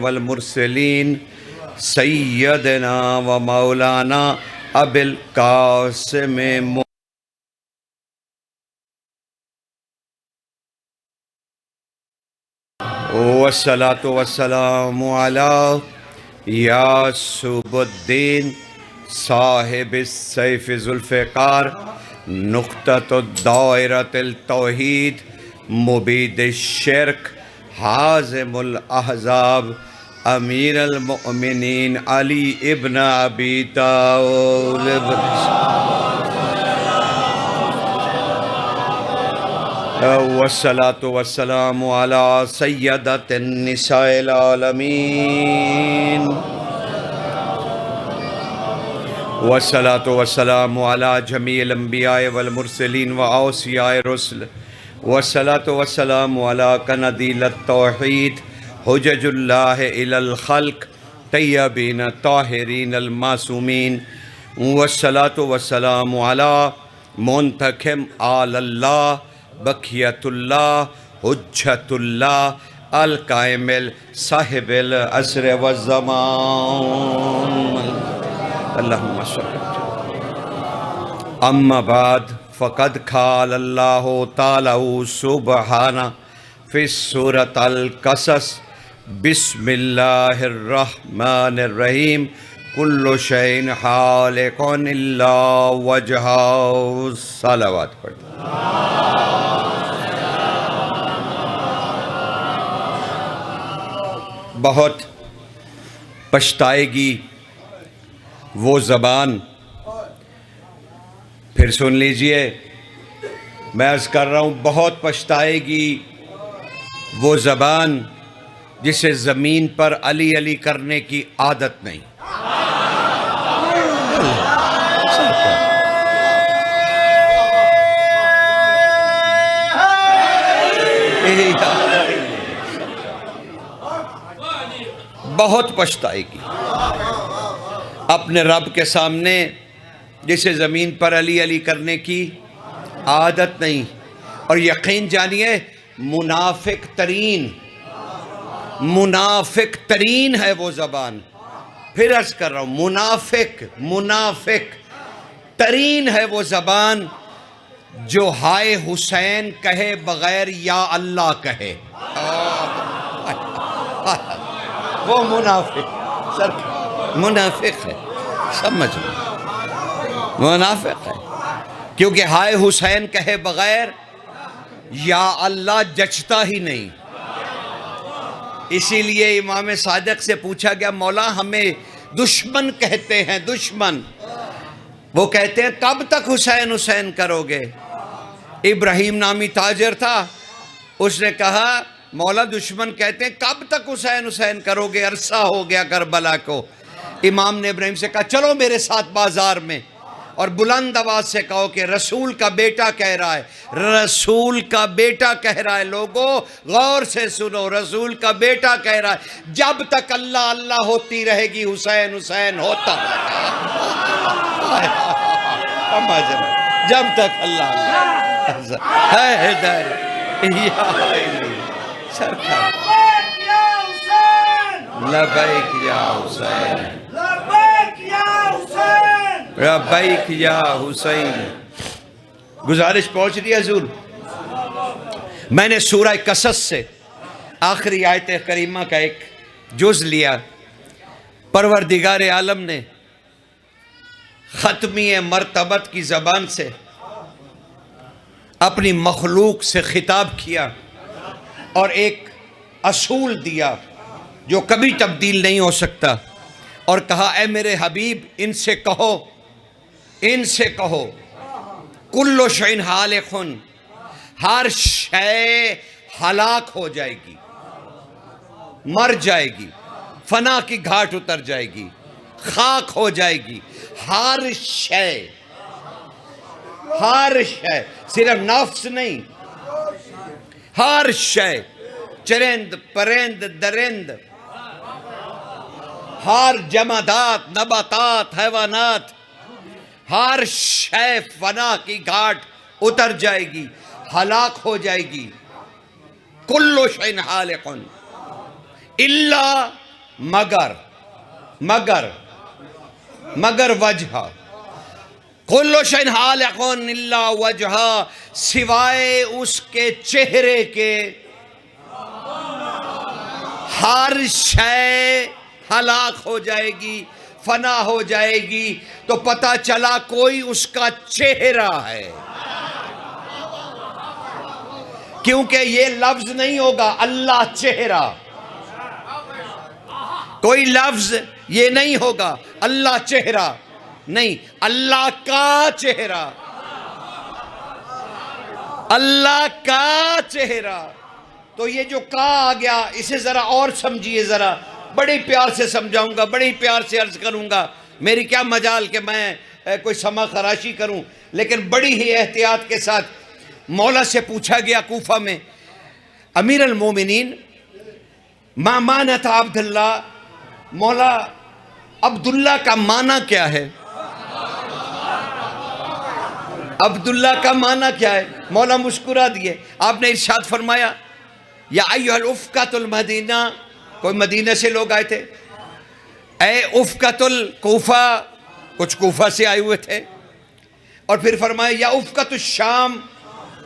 والمرسلین سیدنا و مولانا ابی القاسم والصلاة والسلام علی یعصب الدین صاحب السیف ذوالفقار نقطۃ الدائرۃ التوحید مبید الشرک حازم الاحزاب امیر المؤمنین علی ابن ابی طالب والصلاة والسلام على سیدۃ النساء العالمین والصلاة والسلام على جميع الانبیاء والمرسلین واوصیاء الرسل والصلاة والسلام على قنادیل التوحید حجج اللہ الی الخلق طیبین طاہرین المعصومین والصلاة والسلام على منتخم آل اللہ بقیت اللہ حجت اللہ القائم صاحب العصر والزمان اللہم صلی اما بعد فقد قال اللہ تعالی سبحانہ فی سورۃ القصص بسم اللہ الرحمن الرحیم کل شیء خالق الا وجہہ صلوات پڑھیں بہت پچھتائے گی وہ زبان، پھر سن لیجئے میں عرض کر رہا ہوں، بہت پچھتائے گی وہ زبان جسے زمین پر علی علی کرنے کی عادت نہیں۔ بہت پچھتائے گی اپنے رب کے سامنے جسے زمین پر علی علی کرنے کی عادت نہیں، اور یقین جانیے منافق ترین ہے وہ زبان۔ پھر عرض کر رہا ہوں، منافق ترین ہے وہ زبان جو ہائے حسین کہے بغیر یا اللہ کہے۔ وہ منافق ہے، سمجھ لو، منافق ہے، کیونکہ ہائے حسین کہے بغیر یا اللہ جچتا ہی نہیں۔ اسی لیے امام صادق سے پوچھا گیا، مولا ہمیں دشمن کہتے ہیں، دشمن، وہ کہتے ہیں کب تک حسین حسین کرو گے؟ ابراہیم نامی تاجر تھا، اس نے کہا مولا دشمن کہتے ہیں کب تک حسین حسین کرو گے، عرصہ ہو گیا کربلا کو۔ امام نے ابراہیم سے کہا چلو میرے ساتھ بازار میں، اور بلند آواز سے کہو کہ رسول کا بیٹا کہہ رہا ہے، رسول کا بیٹا کہہ رہا ہے، لوگوں غور سے سنو، رسول کا بیٹا کہہ رہا ہے جب تک اللہ اللہ ہوتی رہے گی حسین حسین ہوتا رہے گا۔ جب تک اللہ اللہ ہے حیدر یا علی سرکار لبیک یا حسین لبیک یا حسین لبیک یا حسین۔ گزارش پہنچ رہی ہے حضور، میں نے سورہ قصص سے آخری آیت کریمہ کا ایک جز لیا۔ پروردگار عالم نے ختمی مرتبت کی زبان سے اپنی مخلوق سے خطاب کیا اور ایک اصول دیا جو کبھی تبدیل نہیں ہو سکتا، اور کہا اے میرے حبیب ان سے کہو کل شیء ہالک، ہر شے ہلاک ہو جائے گی، مر جائے گی، فنا کی گھاٹ اتر جائے گی، خاک ہو جائے گی، ہر شے، صرف نفس نہیں، ہر شے، چرند پرند درند، ہر جمادات نباتات حیوانات، ہر شے فنا کی گھاٹ اتر جائے گی، ہلاک ہو جائے گی۔ کل شیء ہالک الا مگر وجہ کل شیء ہالق الا وجہ، سوائے اس کے چہرے کے ہر شے ہلاک ہو جائے گی، فنا ہو جائے گی۔ تو پتہ چلا کوئی اس کا چہرہ ہے، کیونکہ یہ لفظ نہیں ہوگا اللہ چہرہ، کوئی لفظ یہ نہیں ہوگا اللہ چہرہ، نہیں، اللہ کا چہرہ، اللہ کا چہرہ۔ تو یہ جو کا آ گیا، اسے ذرا اور سمجھیے، ذرا بڑی پیار سے سمجھاؤں گا، بڑی پیار سے عرض کروں گا، میری کیا مجال کہ میں کوئی سما خراشی کروں، لیکن بڑی ہی احتیاط کے ساتھ مولا سے پوچھا گیا کوفہ میں، امیر المومنین ما معنی عبداللہ، مولا عبداللہ کا معنی کیا ہے؟ عبداللہ کا معنی کیا ہے؟ مولا مسکرا دیے، آپ نے ارشاد فرمایا یا ایھا الافقۃ المدینہ، کوئی مدینہ سے لوگ آئے تھے، اے افقۃ الکوفہ، کچھ کوفہ سے آئے ہوئے تھے، اور پھر فرمایا یا افقۃ الشام،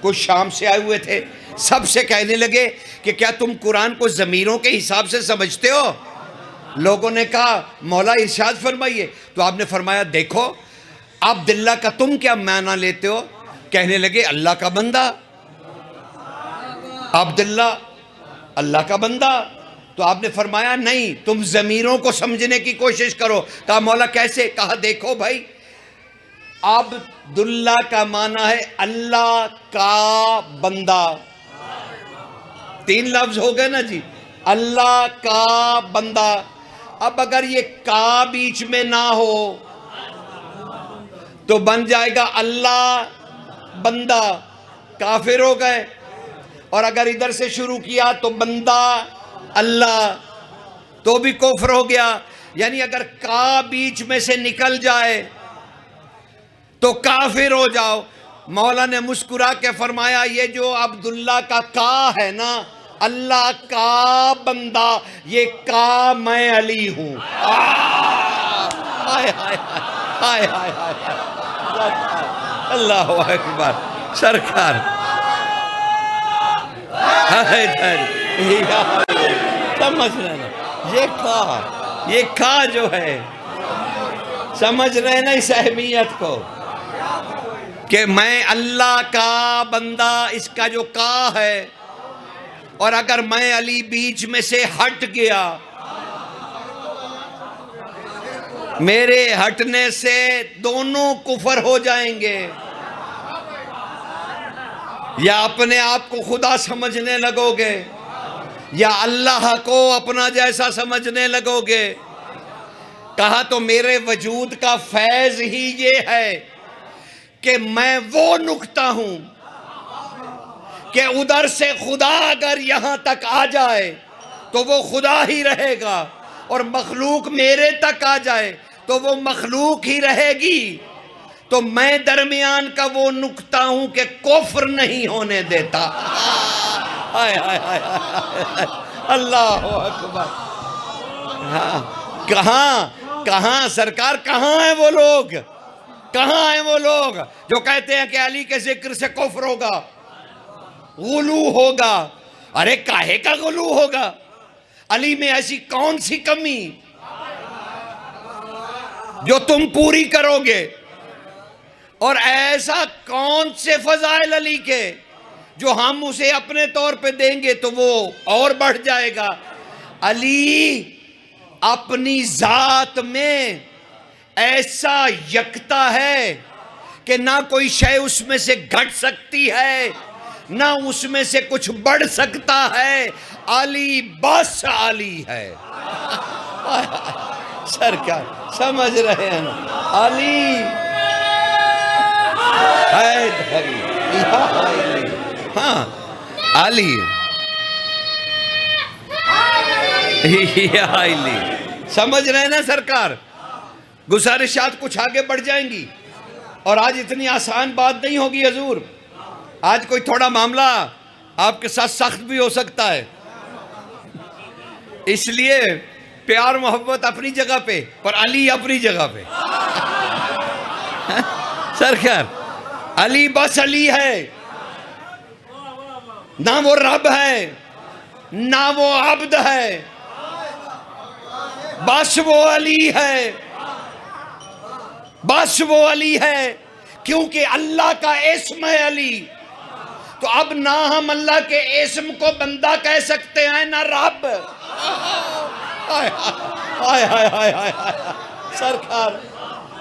کچھ شام سے آئے ہوئے تھے، سب سے کہنے لگے کہ کیا تم قرآن کو ضمیروں کے حساب سے سمجھتے ہو؟ لوگوں نے کہا مولا ارشاد فرمائیے، تو آپ نے فرمایا دیکھو عبداللہ کا تم کیا معنی لیتے ہو؟ کہنے لگے اللہ کا بندہ، عبداللہ اللہ کا بندہ۔ تو آپ نے فرمایا نہیں، تم ضمیروں کو سمجھنے کی کوشش کرو۔ کہا مولا کیسے؟ کہا دیکھو بھائی، عبداللہ کا معنی ہے اللہ کا بندہ، تین لفظ ہو گئے نا جی، اللہ کا بندہ۔ اب اگر یہ کا بیچ میں نہ ہو تو بن جائے گا اللہ بندہ، کافر ہو گئے، اور اگر ادھر سے شروع کیا تو بندہ اللہ، تو بھی کفر ہو گیا۔ یعنی اگر کا بیچ میں سے نکل جائے تو کافر ہو جاؤ۔ مولا نے مسکرا کے فرمایا یہ جو عبداللہ کا ہے نا، اللہ کا بندہ، یہ کا میں علی ہوں۔ ہائے ہائے ہائے ہائے ہائے، اللہ اکبر، سرکار سمجھ رہے نا، یہ کا جو ہے، سمجھ رہے نا اس اہمیت کو، کہ میں اللہ کا بندہ، اس کا جو کا ہے، اور اگر میں علی بیچ میں سے ہٹ گیا، میرے ہٹنے سے دونوں کفر ہو جائیں گے، یا اپنے آپ کو خدا سمجھنے لگو گے، یا اللہ کو اپنا جیسا سمجھنے لگو گے۔ کہا تو میرے وجود کا فیض ہی یہ ہے کہ میں وہ نقطہ ہوں کہ ادھر سے خدا اگر یہاں تک آ جائے تو وہ خدا ہی رہے گا، اور مخلوق میرے تک آ جائے تو وہ مخلوق ہی رہے گی۔ تو میں درمیان کا وہ نقطہ ہوں کہ کفر نہیں ہونے دیتا۔ اللہ اکبر۔ کہاں سرکار، کہاں ہیں وہ لوگ، کہاں ہیں وہ لوگ جو کہتے ہیں کہ علی کے ذکر سے کفر ہوگا، غلو ہوگا؟ ارے کاہے کا غلو ہوگا؟ علی میں ایسی کون سی کمی جو تم پوری کرو گے، اور ایسا کون سے فضائل علی کے جو ہم اسے اپنے طور پہ دیں گے تو وہ اور بڑھ جائے گا؟ علی اپنی ذات میں ایسا یکتا ہے کہ نہ کوئی شے اس میں سے گھٹ سکتی ہے، نہ اس میں سے کچھ بڑھ سکتا ہے۔ علی بس علی ہے۔ سرکار سمجھ رہے ہیں نا؟ علی ہاں، علی علی، سمجھ رہے ہیں نا سرکار؟ گزارشات کچھ آگے بڑھ جائیں گی، اور آج اتنی آسان بات نہیں ہوگی حضور، آج کوئی تھوڑا معاملہ آپ کے ساتھ سخت بھی ہو سکتا ہے۔ اس لیے پیار محبت اپنی جگہ پہ، پر علی اپنی جگہ پہ. سرکار علی بس علی ہے، نہ وہ رب ہے نہ وہ عبد ہے، بس وہ علی ہے، بس وہ علی ہے، کیونکہ اللہ کا اسم ہے علی. تو اب نہ ہم اللہ کے اسم کو بندہ کہہ سکتے ہیں نہ رب. ہائے ہائے ہائے ہائے ہائے سرکار،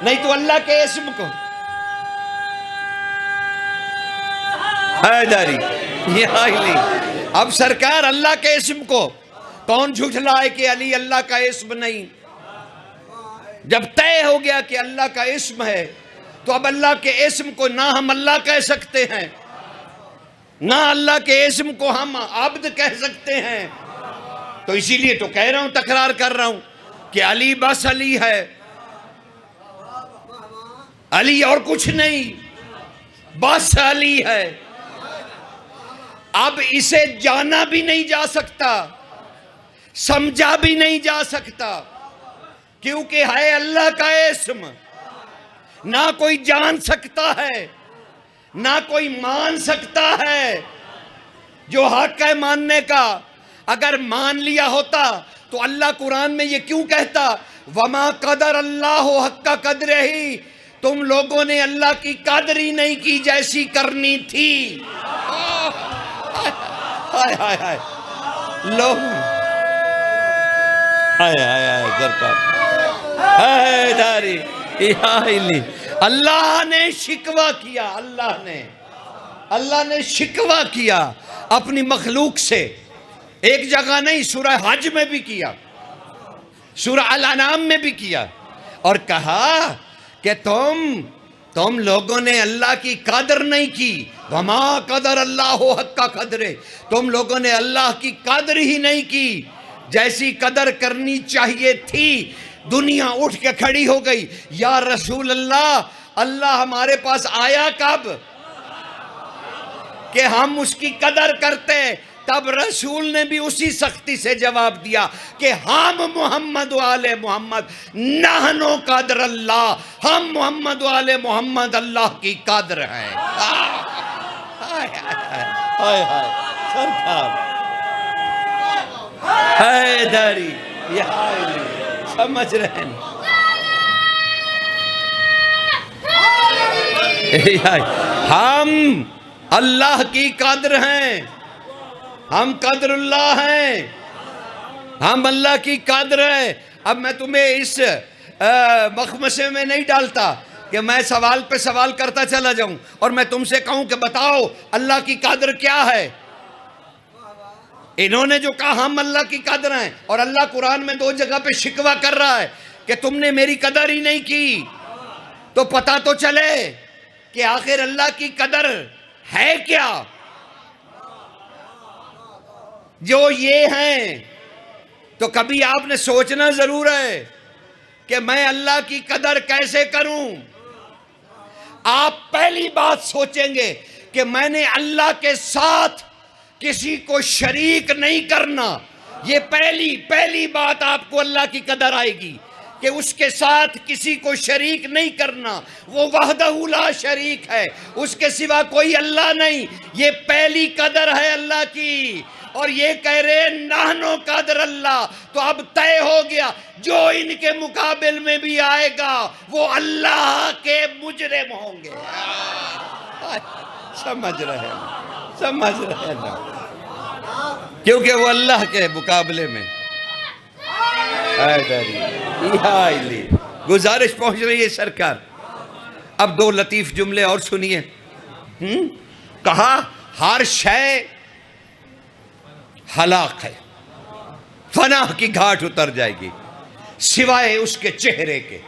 نہیں تو اللہ کے اسم کو حیدری یہ علی. اب سرکار اللہ کے اسم کو کون جھٹلائے کہ علی اللہ کا اسم نہیں؟ جب طے ہو گیا کہ اللہ کا اسم ہے تو اب اللہ کے اسم کو نہ ہم اللہ کہہ سکتے ہیں نہ اللہ کے اسم کو ہم عبد کہہ سکتے ہیں. تو اسی لیے تو کہہ رہا ہوں، تکرار کر رہا ہوں کہ علی بس علی ہے، علی اور کچھ نہیں، بس علی ہے. اب اسے جانا بھی نہیں جا سکتا، سمجھا بھی نہیں جا سکتا، کیونکہ ہے اللہ کا اسم. نہ کوئی جان سکتا ہے نہ کوئی مان سکتا ہے. جو حق ہے ماننے کا، اگر مان لیا ہوتا تو اللہ قرآن میں یہ کیوں کہتا وَمَا قَدَرَ اللَّهُ حَقَّ قَدْرِهِ، تم لوگوں نے اللہ کی قدر ہی نہیں کی جیسی کرنی تھی. ہائے ہائے ہائے لوگ ہائے ہائے ہائے سرکار ہائے داری اللہ نے شکوہ کیا، اللہ نے شکوہ کیا اپنی مخلوق سے. ایک جگہ نہیں، سورہ حج میں بھی کیا، سورہ الانعام میں بھی کیا، اور کہا کہ تم لوگوں نے اللہ کی قدر نہیں کی. وَمَا قَدَرَ اللَّهُ حَقَّ قَدْرِهِ، تم لوگوں نے اللہ کی قدر ہی نہیں کی جیسی قدر کرنی چاہیے تھی. دنیا اٹھ کے کھڑی ہو گئی، یا رسول اللہ ہمارے پاس آیا کب کہ ہم اس کی قدر کرتے؟ تب رسول نے بھی اسی سختی سے جواب دیا کہ ہم محمد و آل محمد نحنو قدر اللہ، ہم محمد و آل محمد اللہ کی قدر ہیں. ہائے ہائے سرکار حیدری یہ علی سمجھ رہے ہیں. ہم اللہ کی قدر ہیں، ہم قدر اللہ ہیں، ہم اللہ کی قدر ہیں. اب میں تمہیں اس مخمسے میں نہیں ڈالتا کہ میں سوال پہ سوال کرتا چلا جاؤں اور میں تم سے کہوں کہ بتاؤ اللہ کی قدر کیا ہے. انہوں نے جو کہا ہم اللہ کی قدر ہیں، اور اللہ قرآن میں 2 جگہ پہ شکوہ کر رہا ہے کہ تم نے میری قدر ہی نہیں کی. تو پتہ تو چلے کہ آخر اللہ کی قدر ہے کیا. جو یہ ہیں تو کبھی آپ نے سوچنا ضرور ہے کہ میں اللہ کی قدر کیسے کروں. آپ پہلی بات سوچیں گے کہ میں نے اللہ کے ساتھ کسی کو شریک نہیں کرنا. یہ پہلی بات آپ کو اللہ کی قدر آئے گی کہ اس کے ساتھ کسی کو شریک نہیں کرنا. وہ وحدہ لا شریک ہے، اس کے سوا کوئی اللہ نہیں. یہ پہلی قدر ہے اللہ کی. اور یہ کہہ رہے نحنو قدر اللہ، تو اب طے ہو گیا جو ان کے مقابل میں بھی آئے گا وہ اللہ کے مجرم ہوں گے. سمجھ رہے ہیں کیونکہ وہ اللہ کے مقابلے میں. گزارش پہنچ رہی ہے سرکار. اب 2 لطیف جملے اور سنیے. کہا ہر شے ہلاک ہے، فنا کی گھاٹ اتر جائے گی سوائے اس کے چہرے کے.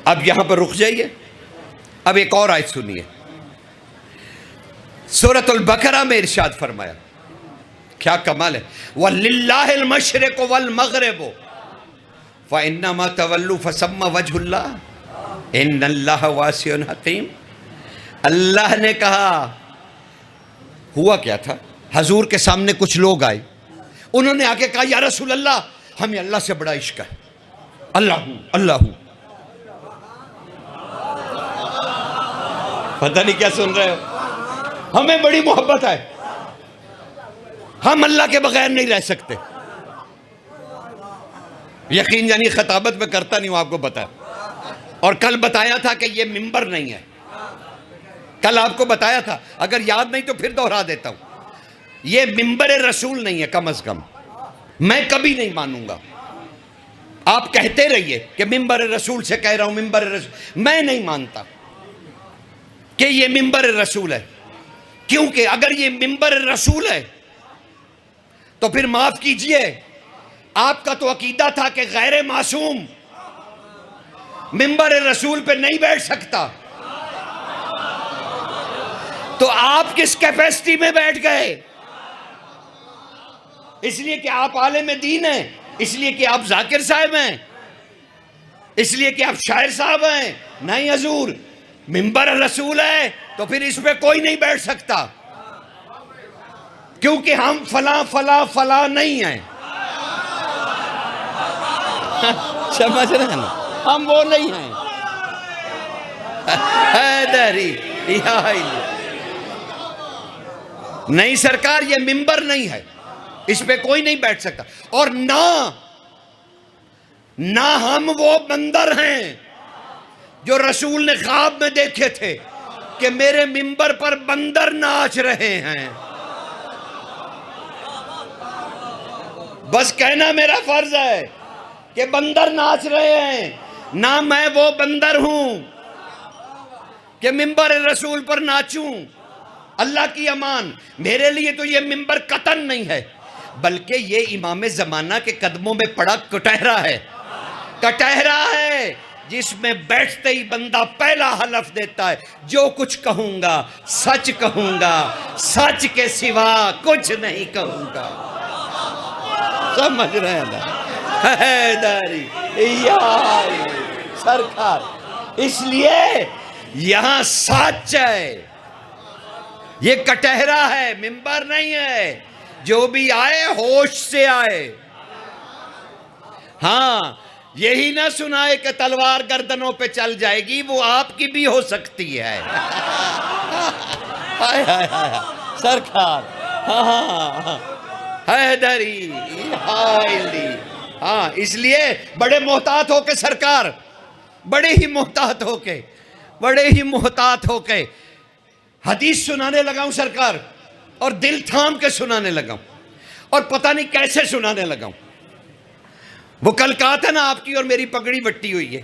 اب یہاں پر رک جائیے، اب ایک اور آیت سنیے. سورۃ البقرہ میں ارشاد فرمایا، کیا کمال ہے، وَلِلَّهِ الْمَشْرِقُ وَالْمَغْرِبُ فَإِنَّمَا تَوَلُّوا فَثَمَّ وَجْهُ اللَّهِ إِنَّ اللَّهَ وَاسِعٌ حَكِيمٌ. اللہ نے کہا، ہوا کیا تھا، حضور کے سامنے کچھ لوگ آئے، انہوں نے آ کے کہا یا رسول اللہ ہمیں اللہ سے بڑا عشق ہے، اللہ ہوں اللہ ہوں۔ پتہ نہیں کیا سن رہے ہو، ہمیں بڑی محبت ہے، ہم اللہ کے بغیر نہیں رہ سکتے۔ یقین یعنی خطابت میں کرتا نہیں ہوں، آپ کو پتا ہے۔ اور کل بتایا تھا کہ یہ ممبر نہیں ہے، کل آپ کو بتایا تھا، اگر یاد نہیں تو پھر دوہرا دیتا ہوں، یہ ممبر رسول نہیں ہے، کم از کم میں کبھی نہیں مانوں گا۔ آپ کہتے رہیے کہ ممبر رسول سے کہہ رہا ہوں، ممبر رسول، میں نہیں مانتا کہ یہ ممبر رسول ہے، کیونکہ اگر یہ ممبر رسول ہے تو پھر معاف کیجئے، آپ کا تو عقیدہ تھا کہ غیر معصوم ممبر رسول پہ نہیں بیٹھ سکتا، تو آپ کس کیپیسٹی میں بیٹھ گئے؟ اس لیے کہ آپ عالم دین ہیں، اس لیے کہ آپ ذاکر صاحب ہیں، اس لیے کہ آپ شاعر صاحب ہیں؟ نہیں حضور، ممبر رسول ہے تو پھر اس پہ کوئی نہیں بیٹھ سکتا، کیونکہ ہم فلاں فلاں فلاں نہیں ہیں۔ سمجھ رہے ہیں نا، ہم وہ نہیں ہیں۔ حیدری یا نہیں سرکار، یہ ممبر نہیں ہے، اس پہ کوئی نہیں بیٹھ سکتا، اور نہ ہم وہ بندر ہیں جو رسول نے خواب میں دیکھے تھے کہ میرے ممبر پر بندر ناچ رہے ہیں۔ بس کہنا میرا فرض ہے کہ بندر ناچ رہے ہیں، نہ میں وہ بندر ہوں کہ ممبر رسول پر ناچوں۔ اللہ کی امان، میرے لیے تو یہ ممبر قطن نہیں ہے، بلکہ یہ امام زمانہ کے قدموں میں پڑا کٹہرا ہے، کٹہرا ہے جس میں بیٹھتے ہی بندہ پہلا حلف دیتا ہے جو کچھ کہوں گا سچ کہوں گا، سچ کے سوا کچھ نہیں کہوں گا۔ سمجھ رہے ہیں نا؟ حیدری یا سرکار، اس لیے یہاں سچ ہے، یہ کٹہرا ہے، ممبر نہیں ہے، جو بھی آئے ہوش سے آئے۔ ہاں یہی نہ سنائے کہ تلوار گردنوں پہ چل جائے گی، وہ آپ کی بھی ہو سکتی ہے۔ سرکار ہاں حیدری، ہاں اس لیے بڑے محتاط ہو کے سرکار، بڑے ہی محتاط ہو کے حدیث سنانے لگا ہوں سرکار، اور دل تھام کے سنانے لگا ہوں، اور پتہ نہیں کیسے سنانے لگا ہوں۔ وہ کل کہا تھا نا آپ کی اور میری پگڑی بٹی ہوئی ہے،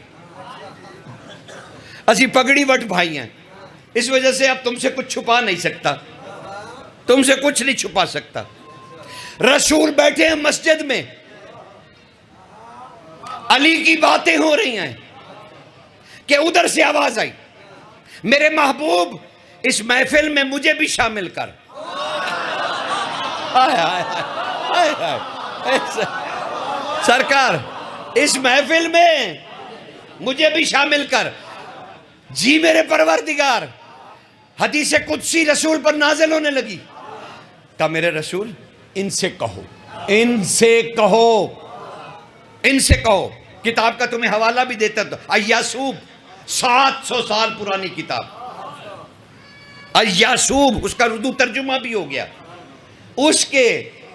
اسی پگڑی وٹ بھائی ہیں، اس وجہ سے اب تم سے کچھ چھپا نہیں سکتا، تم سے کچھ نہیں چھپا سکتا۔ رسول بیٹھے ہیں مسجد میں، علی کی باتیں ہو رہی ہیں کہ ادھر سے آواز آئی، میرے محبوب اس محفل میں مجھے بھی شامل کر۔ سرکار اس محفل میں مجھے بھی شامل کر۔ جی میرے پروردگار، حدیث قدسی رسول پر نازل ہونے لگی، کہا میرے رسول ان سے کہو، ان سے کہو، کتاب کا تمہیں حوالہ بھی دیتا تو ایاسوب، 700 سال پرانی کتاب، ایاسوب، اس کا اردو ترجمہ بھی ہو گیا، اس کے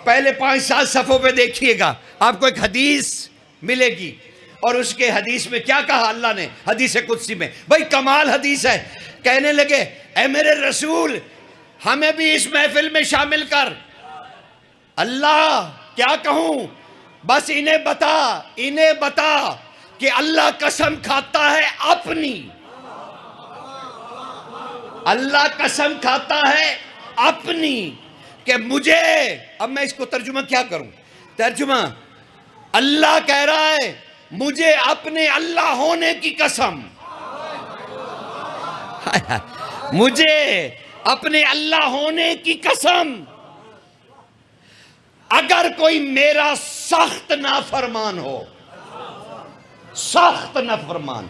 پہلے 5-7 صفحوں پہ دیکھیے گا، آپ کو ایک حدیث ملے گی، اور اس کے حدیث میں کیا کہا اللہ نے حدیث قدسی میں، بھائی کمال حدیث ہے، کہنے لگے اے میرے رسول ہمیں بھی اس محفل میں شامل کر۔ اللہ کیا کہوں، بس انہیں بتا کہ اللہ قسم کھاتا ہے اپنی، اللہ قسم کھاتا ہے اپنی کہ مجھے، اب میں اس کو ترجمہ کیا کروں، ترجمہ اللہ کہہ رہا ہے مجھے اپنے اللہ ہونے کی قسم، مجھے اپنے اللہ ہونے کی قسم، اگر کوئی میرا سخت نافرمان ہو، سخت نافرمان،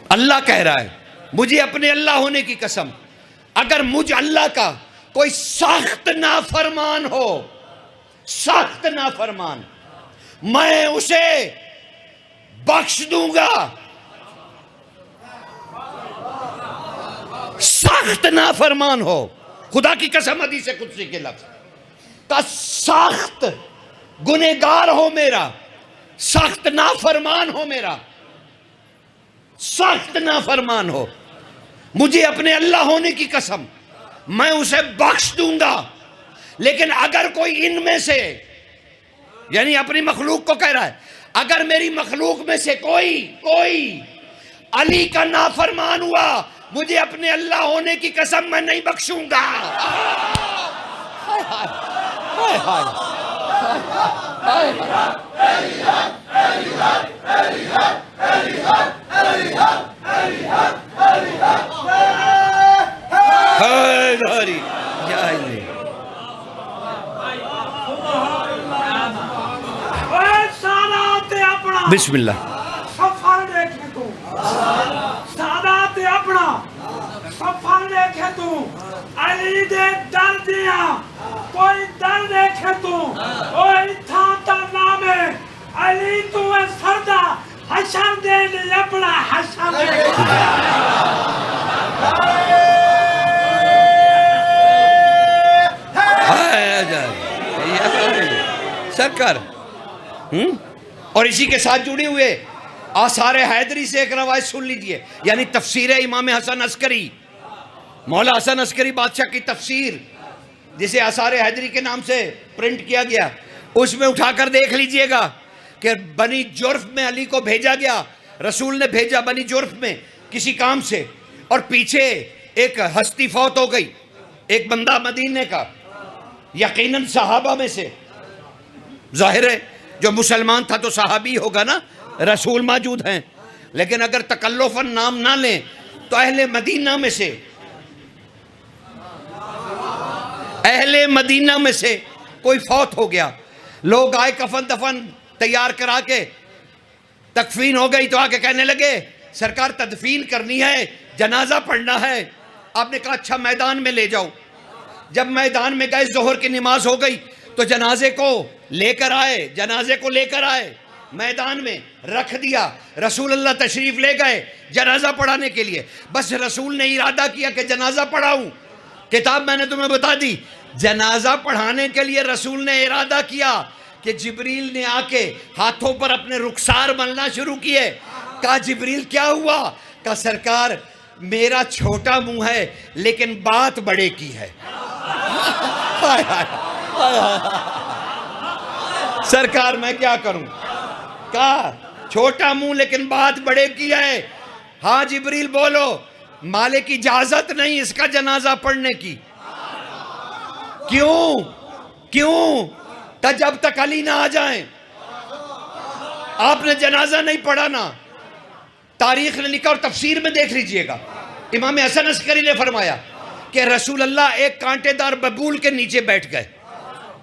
اللہ کہہ رہا ہے مجھے اپنے اللہ ہونے کی قسم، اگر مجھ اللہ کا کوئی سخت نافرمان ہو، سخت نافرمان، میں اسے بخش دوں گا. سخت نافرمان ہو، خدا کی قسم حدیث قدسی کے لفظ کا سخت گنہگار ہو میرا، سخت نافرمان ہو میرا، سخت نافرمان ہو، مجھے اپنے اللہ ہونے کی قسم میں اسے بخش دوں گا. لیکن اگر کوئی ان میں سے، یعنی اپنی مخلوق کو کہہ رہا ہے، اگر میری مخلوق میں سے کوئی علی کا نافرمان ہوا، مجھے اپنے اللہ ہونے کی قسم میں نہیں بخشوں گا. بسم اللہ. سفر دیکھے تو سادات اپنا سفر دیکھے تو علی دے در دیا کوئی در دیکھے تو اوہ تھا تر نامے علی تو ہے سردہ حشر دے لی اپنا حشر دے سرکار. اور اسی کے ساتھ جڑے ہوئے آثار حیدری سے ایک روایت سن لیجئے، یعنی تفسیر امام حسن عسکری، مولا حسن عسکری بادشاہ کی تفسیر جسے آثار حیدری کے نام سے پرنٹ کیا گیا، اس میں اٹھا کر دیکھ لیجئے گا کہ بنی جرف میں علی کو بھیجا گیا، رسول نے بھیجا بنی جرف میں کسی کام سے، اور پیچھے ایک ہستی فوت ہو گئی، ایک بندہ مدینے کا، یقیناً صحابہ میں سے، ظاہر ہے جو مسلمان تھا تو صحابی ہوگا نا، رسول موجود ہیں، لیکن اگر تکلفاً نام نہ لیں تو اہل مدینہ میں سے کوئی فوت ہو گیا. لوگ آئے کفن دفن تیار کرا کے، تکفین ہو گئی تو آ کے کہنے لگے سرکار تدفین کرنی ہے، جنازہ پڑھنا ہے. آپ نے کہا اچھا میدان میں لے جاؤ. جب میدان میں گئے، ظہر کی نماز ہو گئی تو جنازے کو لے کر آئے، میدان میں رکھ دیا. رسول اللہ تشریف لے گئے جنازہ پڑھانے کے لیے. بس رسول نے ارادہ کیا کہ جنازہ پڑھاؤں. کتاب میں نے تمہیں بتا دی، جنازہ پڑھانے کے لیے رسول نے ارادہ کیا کہ جبریل نے آ کے ہاتھوں پر اپنے رخسار ملنا شروع کیے. کہا جبریل کیا ہوا؟ کہا سرکار میرا چھوٹا منہ ہے لیکن بات بڑے کی ہے. سرکار میں کیا کروں؟ کہا چھوٹا منہ لیکن بات بڑے کی ہے. ہاں جبریل بولو. مالک کی اجازت نہیں اس کا جنازہ پڑھنے کی. کیوں؟ تا جب تک علی نہ آ جائیں. آپ نے جنازہ نہیں پڑھانا. تاریخ نے لکھا اور تفسیر میں دیکھ لیجئے گا، امام حسن عسکری نے فرمایا کہ رسول اللہ ایک کانٹے دار ببول کے نیچے بیٹھ گئے،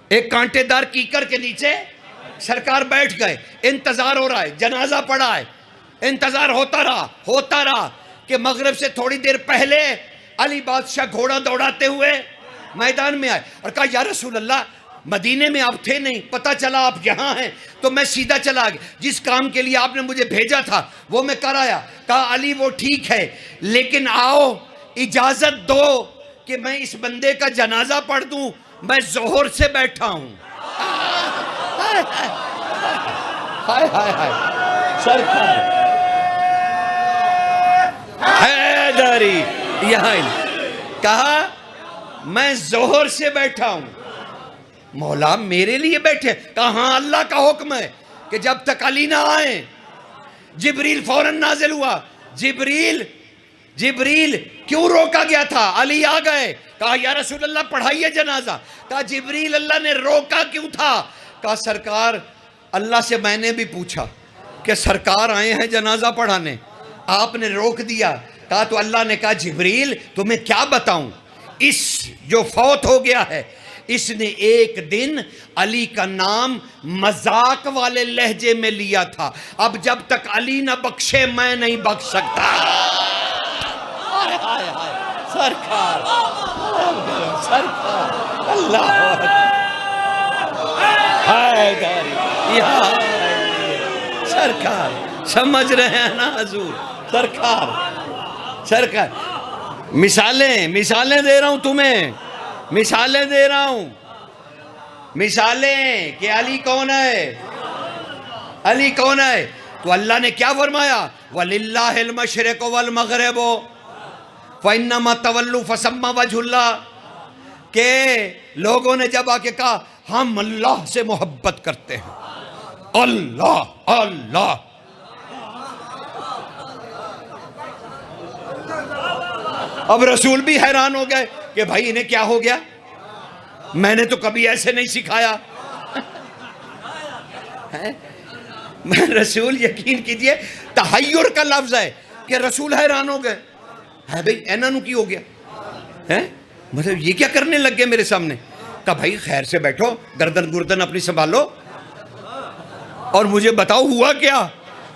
ایک کانٹے دار کیکر کے نیچے سرکار بیٹھ گئے. انتظار ہو رہا ہے، جنازہ پڑا ہے. انتظار ہوتا رہا کہ مغرب سے تھوڑی دیر پہلے علی بادشاہ گھوڑا دوڑاتے ہوئے میدان میں آئے اور کہا یا رسول اللہ مدینے میں آپ تھے نہیں، پتہ چلا آپ یہاں ہیں تو میں سیدھا چلا گیا. جس کام کے لیے آپ نے مجھے بھیجا تھا وہ میں کر آیا. کہا علی وہ ٹھیک ہے لیکن آؤ اجازت دو کہ میں اس بندے کا جنازہ پڑھ دوں، میں ظہر سے بیٹھا ہوں. سرکار حیدری یہاں کہا میں ظہر سے بیٹھا ہوں. مولا میرے لیے بیٹھے؟ کہا ہاں اللہ کا حکم ہے کہ جب تک علی نہ آئیں. جبریل فوراً نازل ہوا. جبریل کیوں روکا گیا تھا؟ علی آ گئے. کہا یا رسول اللہ پڑھائیے جنازہ. کہا جبریل اللہ نے روکا کیوں تھا؟ کہا سرکار اللہ سے میں نے بھی پوچھا کہ سرکار آئے ہیں جنازہ پڑھانے، آپ نے روک دیا. کہا تو اللہ نے کہا جبریل تمہیں کیا بتاؤں، اس جو فوت ہو گیا ہے اس نے ایک دن علی کا نام مذاق والے لہجے میں لیا تھا، اب جب تک علی نہ بخشے میں نہیں بخش سکتا. سرکار اللہ حیدری یا سرکار، سمجھ رہے ہیں نا حضور؟ سرکار مثالیں دے رہا ہوں تمہیں، مثالیں دے رہا ہوں، مثالیں کہ علی کون ہے، علی کون ہے؟ تو اللہ نے کیا فرمایا؟ وَلِلَّهِ الْمَشْرِقُ وَالْمَغْرِبُ فَإِنَّمَا تَوَلُّوا فَثَمَّ وَجْهُ اللَّهِ، کہ لوگوں نے جب آ کے کہا ہم اللہ سے محبت کرتے ہیں، اللہ اللہ، اب رسول بھی حیران ہو گئے کہ بھائی انہیں کیا ہو گیا، میں نے تو کبھی ایسے نہیں سکھایا۔ رسول یقین کیجئے تحیر کا لفظ ہے کہ رسول حیران ہو گئے، ہے بھئی اینا نو کی ہو گیا ہے، مطلب یہ کیا کرنے لگ گئے میرے سامنے؟ کہا بھائی خیر سے بیٹھو، گردن اپنی سنبھالو اور مجھے بتاؤ ہوا کیا؟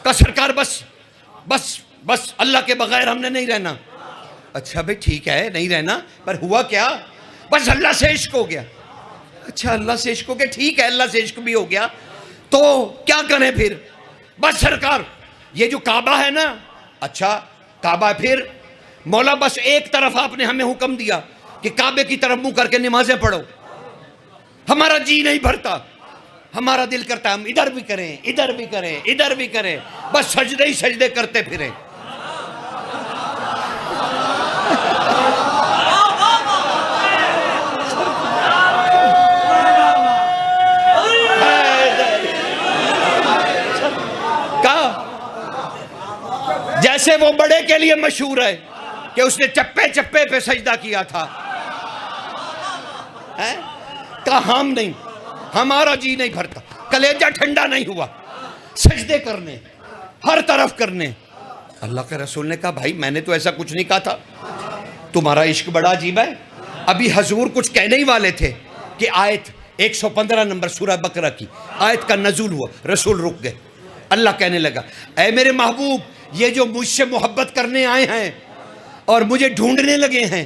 کہا سرکار بس اللہ کے بغیر ہم نے نہیں رہنا۔ اچھا بھئی ٹھیک ہے نہیں رہنا، پر ہوا کیا؟ بس اللہ سے عشق ہو گیا۔ اچھا اللہ سے عشق ہو گیا، ٹھیک ہے اللہ سے عشق بھی ہو گیا تو کیا کریں پھر؟ بس سرکار یہ جو کعبہ ہے نا، اچھا کعبہ پھر مولا بس ایک طرف آپ نے ہمیں حکم دیا کہ کعبے کی طرف منہ کر کے نمازیں پڑھو، ہمارا جی نہیں بھرتا، ہمارا دل کرتا ہے ہم ادھر بھی کریں ادھر بھی کریں، بس سجدے ہی سجدے کرتے پھریں۔ جیسے وہ بڑے کے لیے مشہور ہے کہ اس نے چپے پہ سجدہ کیا تھا، کہا ہم نہیں، ہمارا جی نہیں بھرتا، کلیجہ ٹھنڈا نہیں ہوا، سجدے کرنے ہر طرف کرنے۔ اللہ کے رسول نے کہا بھائی میں نے تو ایسا کچھ نہیں کہا تھا، تمہارا عشق بڑا عجیب ہے۔ ابھی حضور کچھ کہنے ہی والے تھے کہ آیت 115 نمبر سورہ بقرہ کی آیت کا نزول ہوا، رسول رک گئے۔ اللہ کہنے لگا اے میرے محبوب، یہ جو مجھ سے محبت کرنے آئے ہیں اور مجھے ڈھونڈنے لگے ہیں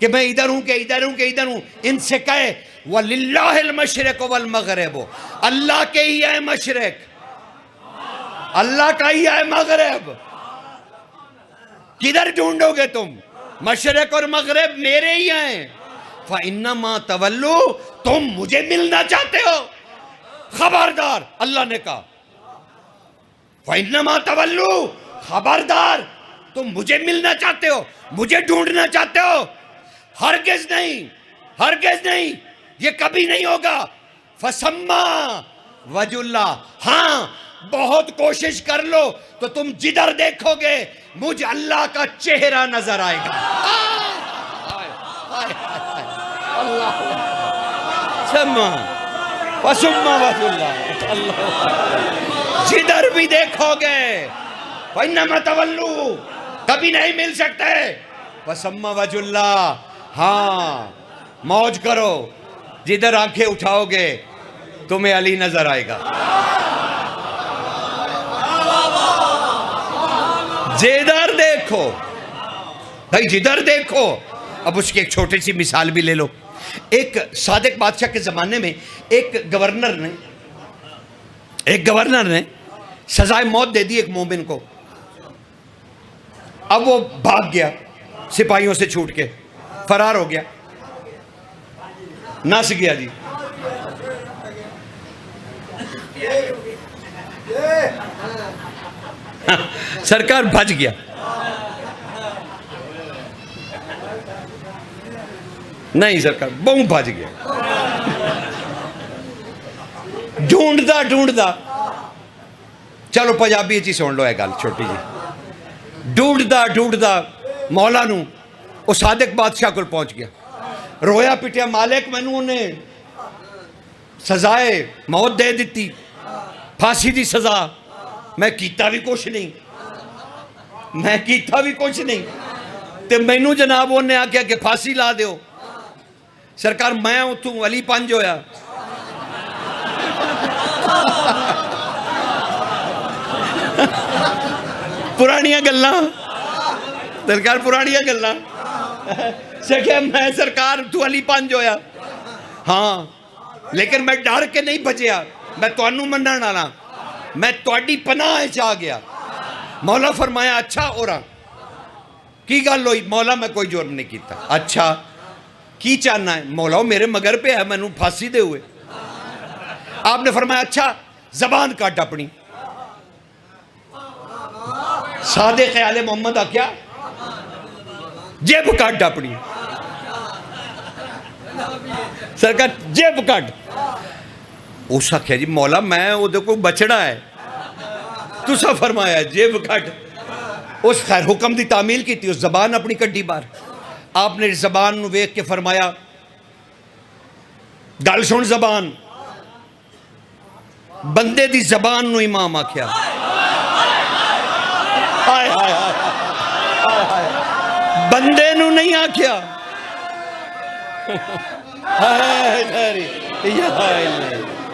کہ میں ادھر ہوں کہ ادھر ہوں کہ ادھر ہوں، ان سے کہے وَلِلَّهِ الْمَشْرِقُ وَالْمَغْرِبُ، اللہ کے ہی ہے مشرق، اللہ کا ہی ہے مغرب، کدھر ڈھونڈو گے تم؟ مشرق اور مغرب میرے ہی ہیں، فَإِنَّمَا تَوَلُّوا، تم مجھے ملنا چاہتے ہو، خبردار اللہ نے کہا فَإِنَّمَا تَوَلُّوا، خبردار تم مجھے ملنا چاہتے ہو، مجھے ڈھونڈنا چاہتے ہو، ہرگز نہیں، یہ کبھی نہیں ہوگا۔ فَسَمَّا وَجْهُ اللَّهِ، ہاں بہت کوشش کر لو تو تم جدھر دیکھو گے مجھ اللہ کا چہرہ نظر آئے گا۔ اللہ سمّا فَسُمَّا وَجْهُ اللَّهِ، جدھر بھی دیکھو گے فَإِنَّمَا تَوَلُّوا، کبھی نہیں مل سکتے، فَسَمَّا وَجْهُ اللَّهِ، ہاں موج کرو، جدھر آنکھیں اٹھاؤ گے تمہیں علی نظر آئے گا، جدھر دیکھو بھائی جدھر دیکھو۔ اب اس کی ایک چھوٹی سی مثال بھی لے لو۔ ایک صادق بادشاہ کے زمانے میں ایک گورنر نے سزائے موت دے دی ایک مومن کو۔ اب وہ بھاگ گیا سپاہیوں سے چھوٹ کے، فرار ہو گیا، نس گیا جی۔ سرکار بچ گیا، نہیں سرکار بہوں بچ گیا، ڈھونڈتا چلو پنجابی چی سن لو ہے گل چھوٹی جی، ڈھونڈتا مولا نو وہ صادق بادشاہ کو پہنچ گیا، رویا پٹیا مالک مینوں انہیں سزائے موت دے دیتی، پھانسی دی سزا، میں کیتا بھی کچھ نہیں تے مینوں جناب انہیں آکھیا کہ پھانسی لا دیو۔ سرکار میں اتھوں علی پنج ہویا، پرانیاں گلاں سرکار، پرانیاں گلاں سکھے میں سرکار تو علی پنج ہویا، ہاں لیکن میں ڈر کے نہیں بچیا، میں تانوں منن والا، میں تہاڈی پناہ وچ آ گیا۔ مولا فرمایا اچھا اورا کی گل ہوئی؟ مولا میں کوئی جرم نہیں کیتا۔ اچھا کی چاہنا ہے؟ مولا میرے مگر پہ ہے، مینوں پھانسی دے ہوئے۔ آپ نے فرمایا اچھا زبان کاٹ اپنی۔ صادق آل محمد آکھیا جیب کٹ اپنی، سرکار جیب کٹ۔ اس آکھیا جی مولا میں وہ دیکھو بچڑا ہے، تسا فرمایا جیب کٹ۔ اس خیر حکم دی تعمیل کی تھی، اس زبان اپنی کڈی بار۔ آپ نے زبان نو ویکھ کے فرمایا گل سن زبان، بندے دی زبان نو امام آکھیا۔ ہائے ہائے ہائے، بندے نو نہیں آکھیا۔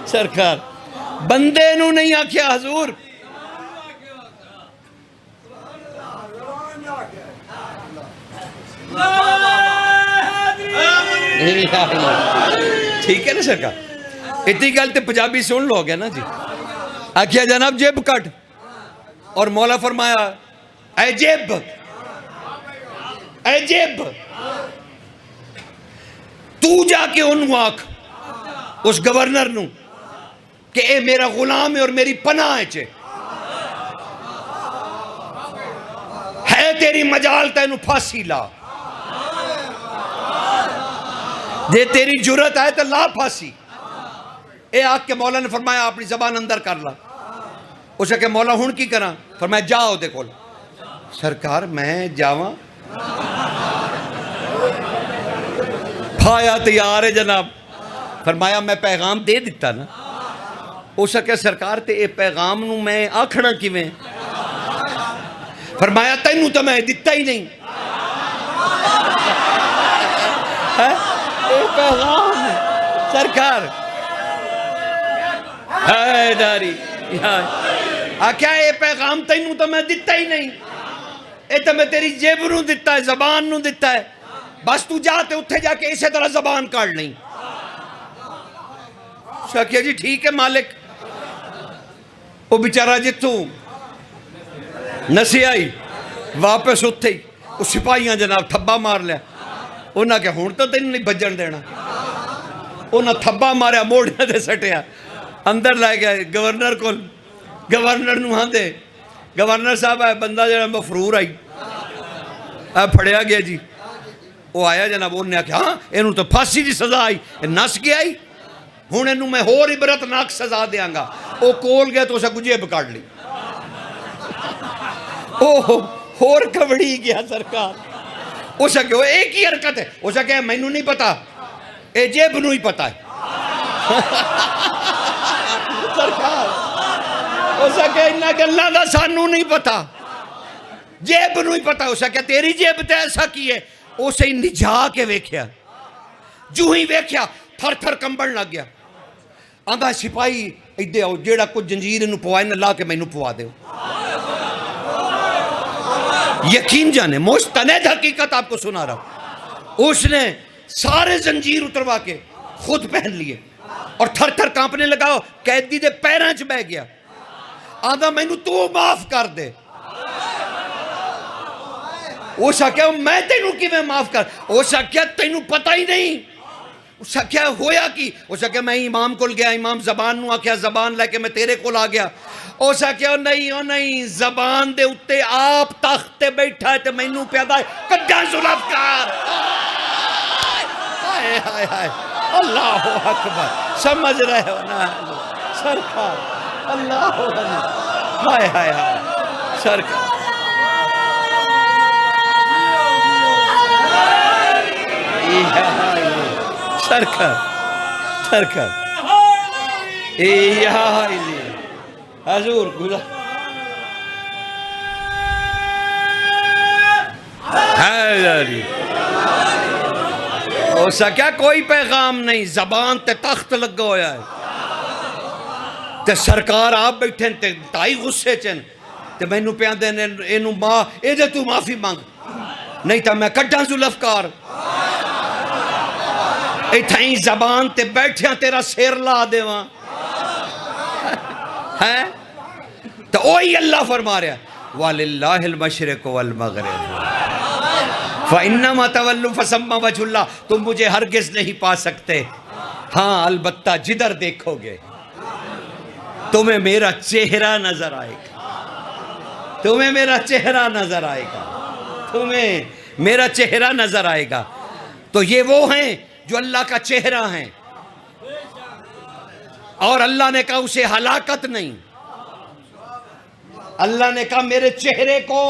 سرکار بندے نو نہیں آکھیا حضور، ٹھیک ہے نا سرکار؟ اتنی گل تے پنجابی سن لو گے نا جی۔ آکھیا جناب جیب کٹ، اور مولا فرمایا اے جیب، اے جیب تو جا کے انہوں آکھ اس گورنر نو کہ اے میرا غلام ہے اور میری پناہ ہے تیری مجال تینو پھانسی لا، دے تیری جرت ہے تو لا پھانسی۔ اے آکھ کے مولا نے فرمایا اپنی زبان اندر کر لا۔ اسے کہ مولا ہون کی کرا؟ فرمایا جاؤ دے کول۔ سرکار میں جاواں؟ پھایا تیار ہے جناب۔ فرمایا میں پیغام دے دیتا نا۔ اسے کہ سرکار تے اے پیغام نو میں آکھنا کیویں؟ فرمایا تینوں تو میں دیتا ہی نہیں، اے پیغام سرکار ہے داری آکھیا اے پیغام تینوں تو میں دیتا ہی نہیں، اے تو میں تیری جیب نو دیتا ہے، زبان نو دیتا ہے، بس تو جاتے اتھے جا کے اسی طرح زبان کاٹ نہیں۔ کہا جی ٹھیک ہے مالک۔ وہ بیچارہ جتوں نسی آئی واپس اتھے ہی وہ سپاہیاں جناب تھبا مار لیا۔ انہاں کہ ہون تو تینوں نہیں بجن دینا۔ انہاں تھبا ماریا، موڑیاں دے سٹیا، اندر لائے گیا گورنر کو۔ گورنر نو ہاں دے گورنر صاحب ہے بندہ جڑا مفرور آئی پھڑیا گیا جی۔ وہ آیا جناب، انہوں نے کہا ہاں انہوں تو پھانسی دی سزا آئی، نس گیا آئی، ہوں انہوں میں ہور عبرتناک سزا دیاں گا۔ وہ کول گیا تو اسے کو جیب کاٹ لی۔ ہور کبڑی گیا سرکار۔ اسے کہ وہ ایک ہی حرکت ہے، اسے کہ میں نہیں پتا، اے جیب نو ہی پتا ہے سرکار۔ اسے کہ انہاں گلاں دا سانوں نہیں پتا، جیب نو ہی پتا۔ اسے کہ تیری جیب تے ایسا کی ہے؟ اسے ہی نجا کے ویکھیا، جو ہی ویکھیا تھر تھر کمبڑ لگ گیا۔ آندھا سپاہی ایدے آؤ، جیڑا کچھ جنجیر انہوں پوائے نہ لا کے میں انہوں پوا دے۔ یقین جانے مستند حقیقت آپ کو سنا رہا ہوں، اس نے سارے زنجیر اتروا کے خود پہن لیے اور تھر تھر کانپنے لگا، قیدی دے پیراں چ بہ گیا۔ آندھا میں انہوں تو معاف کر دے۔ اسا کیا میں تینوں کی میں معاف کر؟ اسا کیا تینوں پتہ ہی نہیں؟ اسا کیا ہویا کی؟ اسا کیا میں امام کول گیا، امام زبان نو آکھیا زبان لے کے میں تیرے کول آ گیا۔ اسا کیا نہیں زبان دے اتے آپ تخت تے بیٹھا ہے تے میں نو پیدا ہے کڈا ذوالفقار۔ ہائے ہائے ہائے اللہ اکبر، سمجھ رہے ہو نا سرکار؟ اللہ اکبر، ہائے ہائے ہائے سرکار۔ سرکار سرکار حضور گزا ہو سکیا کوئی پیغام نہیں، زبان تے تخت لگا ہویا ہے تے سرکار آپ بیٹھے تے تائی غصے چن تے میں نو پیاں دینے اینو ماں اے دے تو معافی مانگ، نہیں تا میں کڈاں ذوالفقار۔ اتھائی زبان تے بیٹھیاں تیرا سیر لا دیواں ہے تو وہی اللہ فرما رہا وَلِلَّهِ الْمَشْرِقُ وَالْمَغْرِبُ فَإِنَّمَا تَوَلُّوا فَثَمَّ وَجْهُ اللَّهِ تم مجھے ہرگز نہیں پا سکتے، ہاں البتہ جدھر دیکھو گے تمہیں میرا چہرہ نظر آئے گا، تمہیں میرا چہرہ نظر آئے گا، تمہیں میرا چہرہ نظر آئے گا۔ تو یہ وہ ہیں جو اللہ کا چہرہ ہیں، اور اللہ نے کہا اسے ہلاکت نہیں، اللہ نے کہا میرے چہرے کو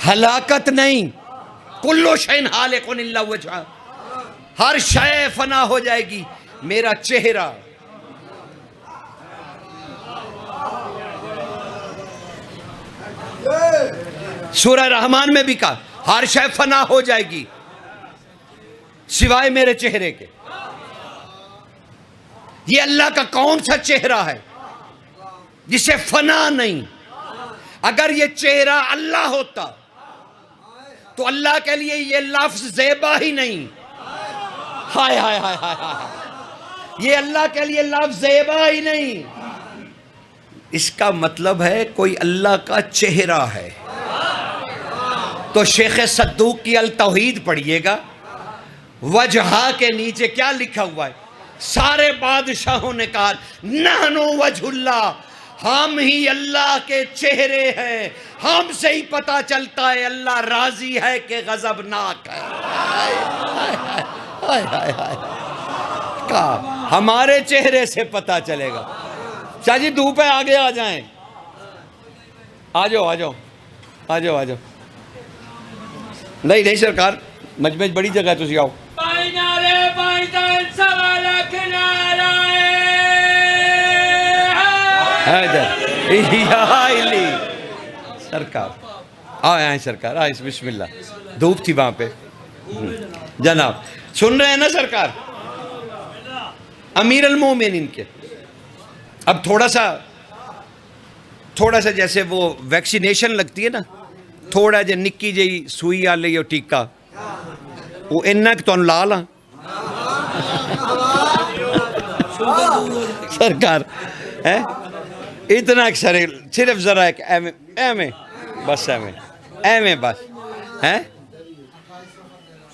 ہلاکت نہیں، کلو شین حالقن الا وجہہ، ہر شے فنا ہو جائے گی میرا چہرہ۔ سورہ رحمان میں بھی کہا ہر شے فنا ہو جائے گی سوائے میرے چہرے کے۔ یہ اللہ کا کون سا چہرہ ہے جسے فنا نہیں؟ اگر یہ چہرہ اللہ ہوتا تو اللہ کے لیے یہ لفظ زیبا ہی نہیں، ہائے ہائے ہائے ہائے ہائے، یہ اللہ کے لیے لفظ زیبا ہی نہیں۔ اس کا مطلب ہے کوئی اللہ کا چہرہ ہے۔ تو شیخ صدوق کی التوحید پڑھیے گا، وجہا کے نیچے کیا لکھا ہوا ہے؟ سارے بادشاہوں نے کہا نحنو وجہ اللہ، ہم ہی اللہ کے چہرے ہیں، ہم سے ہی پتہ چلتا ہے اللہ راضی ہے کہ غضبناک ہے۔ کہا ہمارے چہرے سے پتہ چلے گا۔ شاہ جی دھوپ ہے، آگے آ جائیں، آ جاؤ آ جاؤ آ جاؤ آ جاؤ۔ نہیں سرکار، مجمع بڑی جگہ ہے، تسی آؤ۔ سرکار آئے سرکار آئے، بسم اللہ، دھوپ تھی وہاں پہ جناب، سن رہے ہیں نا سرکار؟ امیر المومنین کے اب تھوڑا سا جیسے وہ ویکسینیشن لگتی ہے نا، تھوڑا جا نکی جی سوئی آ لئی اور ٹیکا وہ انک تو لا لا سرکار اتنا اکثر صرف ذرا ایک ایمیں بس ایمیں بس ہے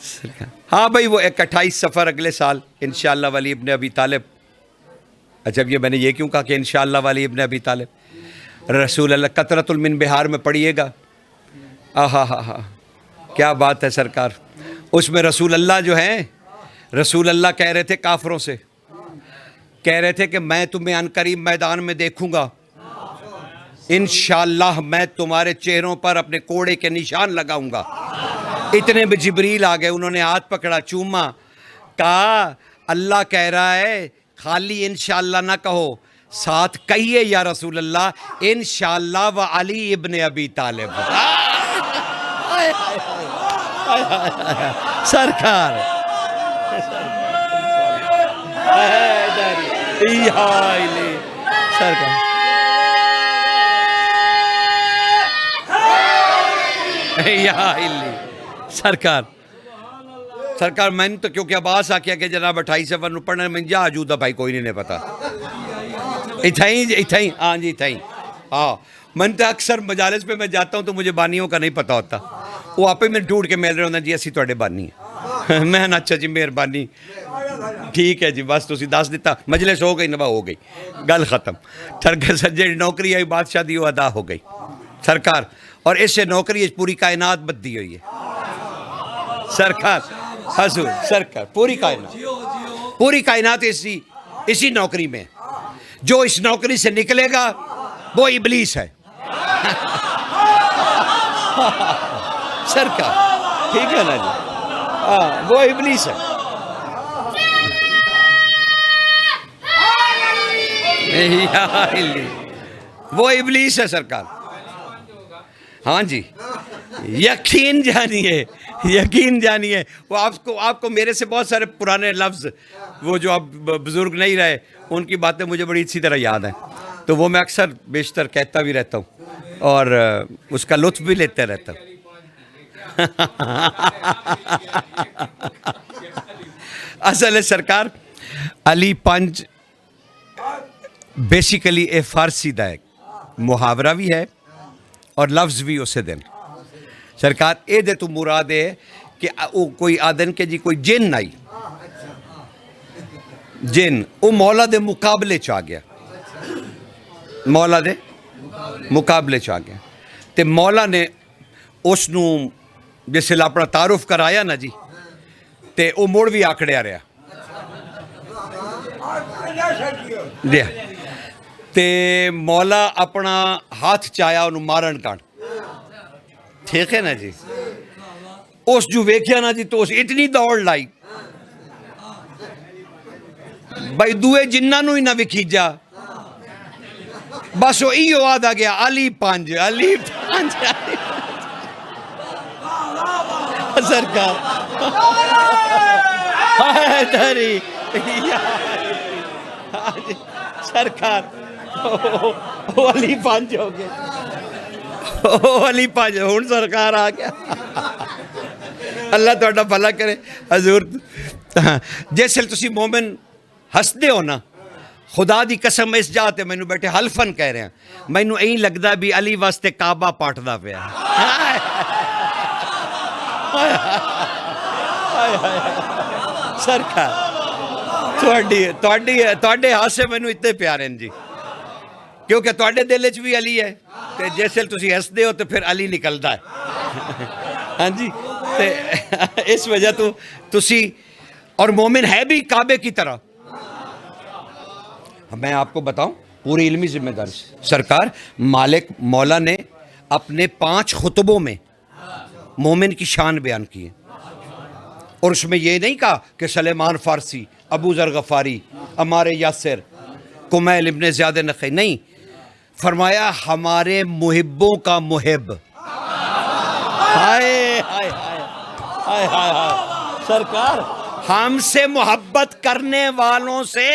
سرکار۔ ہاں بھائی وہ 28 سفر اگلے سال انشاءاللہ ولی ابن ابی طالب۔ اچھا یہ میں نے یہ کیوں کہا کہ انشاءاللہ ولی ابن ابی طالب؟ رسول اللہ قطرۃ المن بہار میں پڑھیے گا، آہا ہا ہا کیا بات ہے سرکار۔ اس میں رسول اللہ جو ہیں، رسول اللہ کہہ رہے تھے کافروں سے، کہہ رہے تھے کہ میں تمہیں عنقریب میدان میں دیکھوں گا، انشاءاللہ میں تمہارے چہروں پر اپنے کوڑے کے نشان لگاؤں گا۔ اتنے میں جبریل آ گئے، انہوں نے ہاتھ پکڑا، چوما، کہا اللہ کہہ رہا ہے خالی انشاءاللہ نہ کہو، ساتھ کہیے یا رسول اللہ انشاءاللہ و علی ابن ابی طالب۔ سرکار سرکار سرکار میں نے تو کیونکہ عباس آ کیا کہ جناب 28 سفر نو پڑھنے میں جا آجودہ بھائی کوئی نہیں پتا اتھائی ہاں جی اتھائی ہاں میں تو اکثر مجالس پہ میں جاتا ہوں تو مجھے بانیوں کا نہیں پتا ہوتا، وہ آپ ہی میں ڈھونڈ کے مل رہے ہوتا جی اسی توڑے بانی ہیں میں اچھا جی مہربانی ٹھیک ہے جی بس تسی دس دیتا مجلس ہو گئی نبا ہو گئی گل ختم۔ سرکار سجے نوکری آئی بادشاہ دی وہ ادا ہو گئی سرکار، اور اس سے نوکری پوری کائنات بدی ہوئی ہے سرکار۔ حضور سرکار پوری کائنات اسی نوکری میں، جو اس نوکری سے نکلے گا وہ ابلیس ہے سرکار، ٹھیک ہے نا جی، وہ ابلیس ہے۔ وہ ابلیس ہے سرکار، ہاں جی یقین جانیے وہ آپ کو میرے سے بہت سارے پرانے لفظ وہ جو اب بزرگ نہیں رہے ان کی باتیں مجھے بڑی اچھی طرح یاد ہیں، تو وہ میں اکثر بیشتر کہتا بھی رہتا ہوں اور اس کا لطف بھی لیتے رہتا ہوں اصل ہے سرکار علی پنج بیسیکلی اے فارسی دا ایک محاورہ بھی ہے اور لفظ بھی اسے دن سرکار اے دے تو مراد ہے کہ کوئی آدن کے جی کوئی جن آئی جن وہ مولا دے مقابلے چاہ گیا مولا دے مقابلے چاہ گیا تے مولا نے اس نو جس لئے اپنا تعارف کرایا نا جی تے او موڑ بھی آکڑیا رہا دیا تے مولا اپنا ہاتھ چایا انہوں مارن کان ٹھیک ہے نا جی اس جو ویکھیا نا جی تو اس اتنی دوڑ لائی بھائی دوئے جنہ نو ہی نہ وکھی جا بس وہ ایو آدھا گیا علی پانج علی پانج سرکار دری سرکار وہ علی پانج ہو گیا وہ علی پانج ہون سرکار آ گیا اللہ توڑا بھلا کرے حضور جیسے تسی مومن ہسدے ہو نا خدا دی قسم اس جاتے میں بیٹھے حلفن کہہ رہے ہیں میں این لگدا بھی علی واسطے کعبہ پاٹدا پیا سرکار تواڈے ہاسے مینوں اتنے پیارے ہیں جی کیونکہ تواڈے دل وچ بھی علی ہے تے جیسے تسی ہسدے ہو تو پھر علی نکلدا ہے ہاں جی تے اس وجہ تو تسی اور مومن ہے بھی کعبے کی طرح میں آپ کو بتاؤں پوری علمی ذمہ داری سرکار مالک مولا نے اپنے 5 خطبوں میں مومن کی شان بیان کی ہے اور اس میں یہ نہیں کہا کہ سلیمان فارسی ابو ذر غفاری عمار یاسر کمیل ابن زیاد نخعی نہیں فرمایا ہمارے محبوں کا محب ہائے ہائے ہائے ہائے ہائے سرکار ہم سے محبت کرنے والوں سے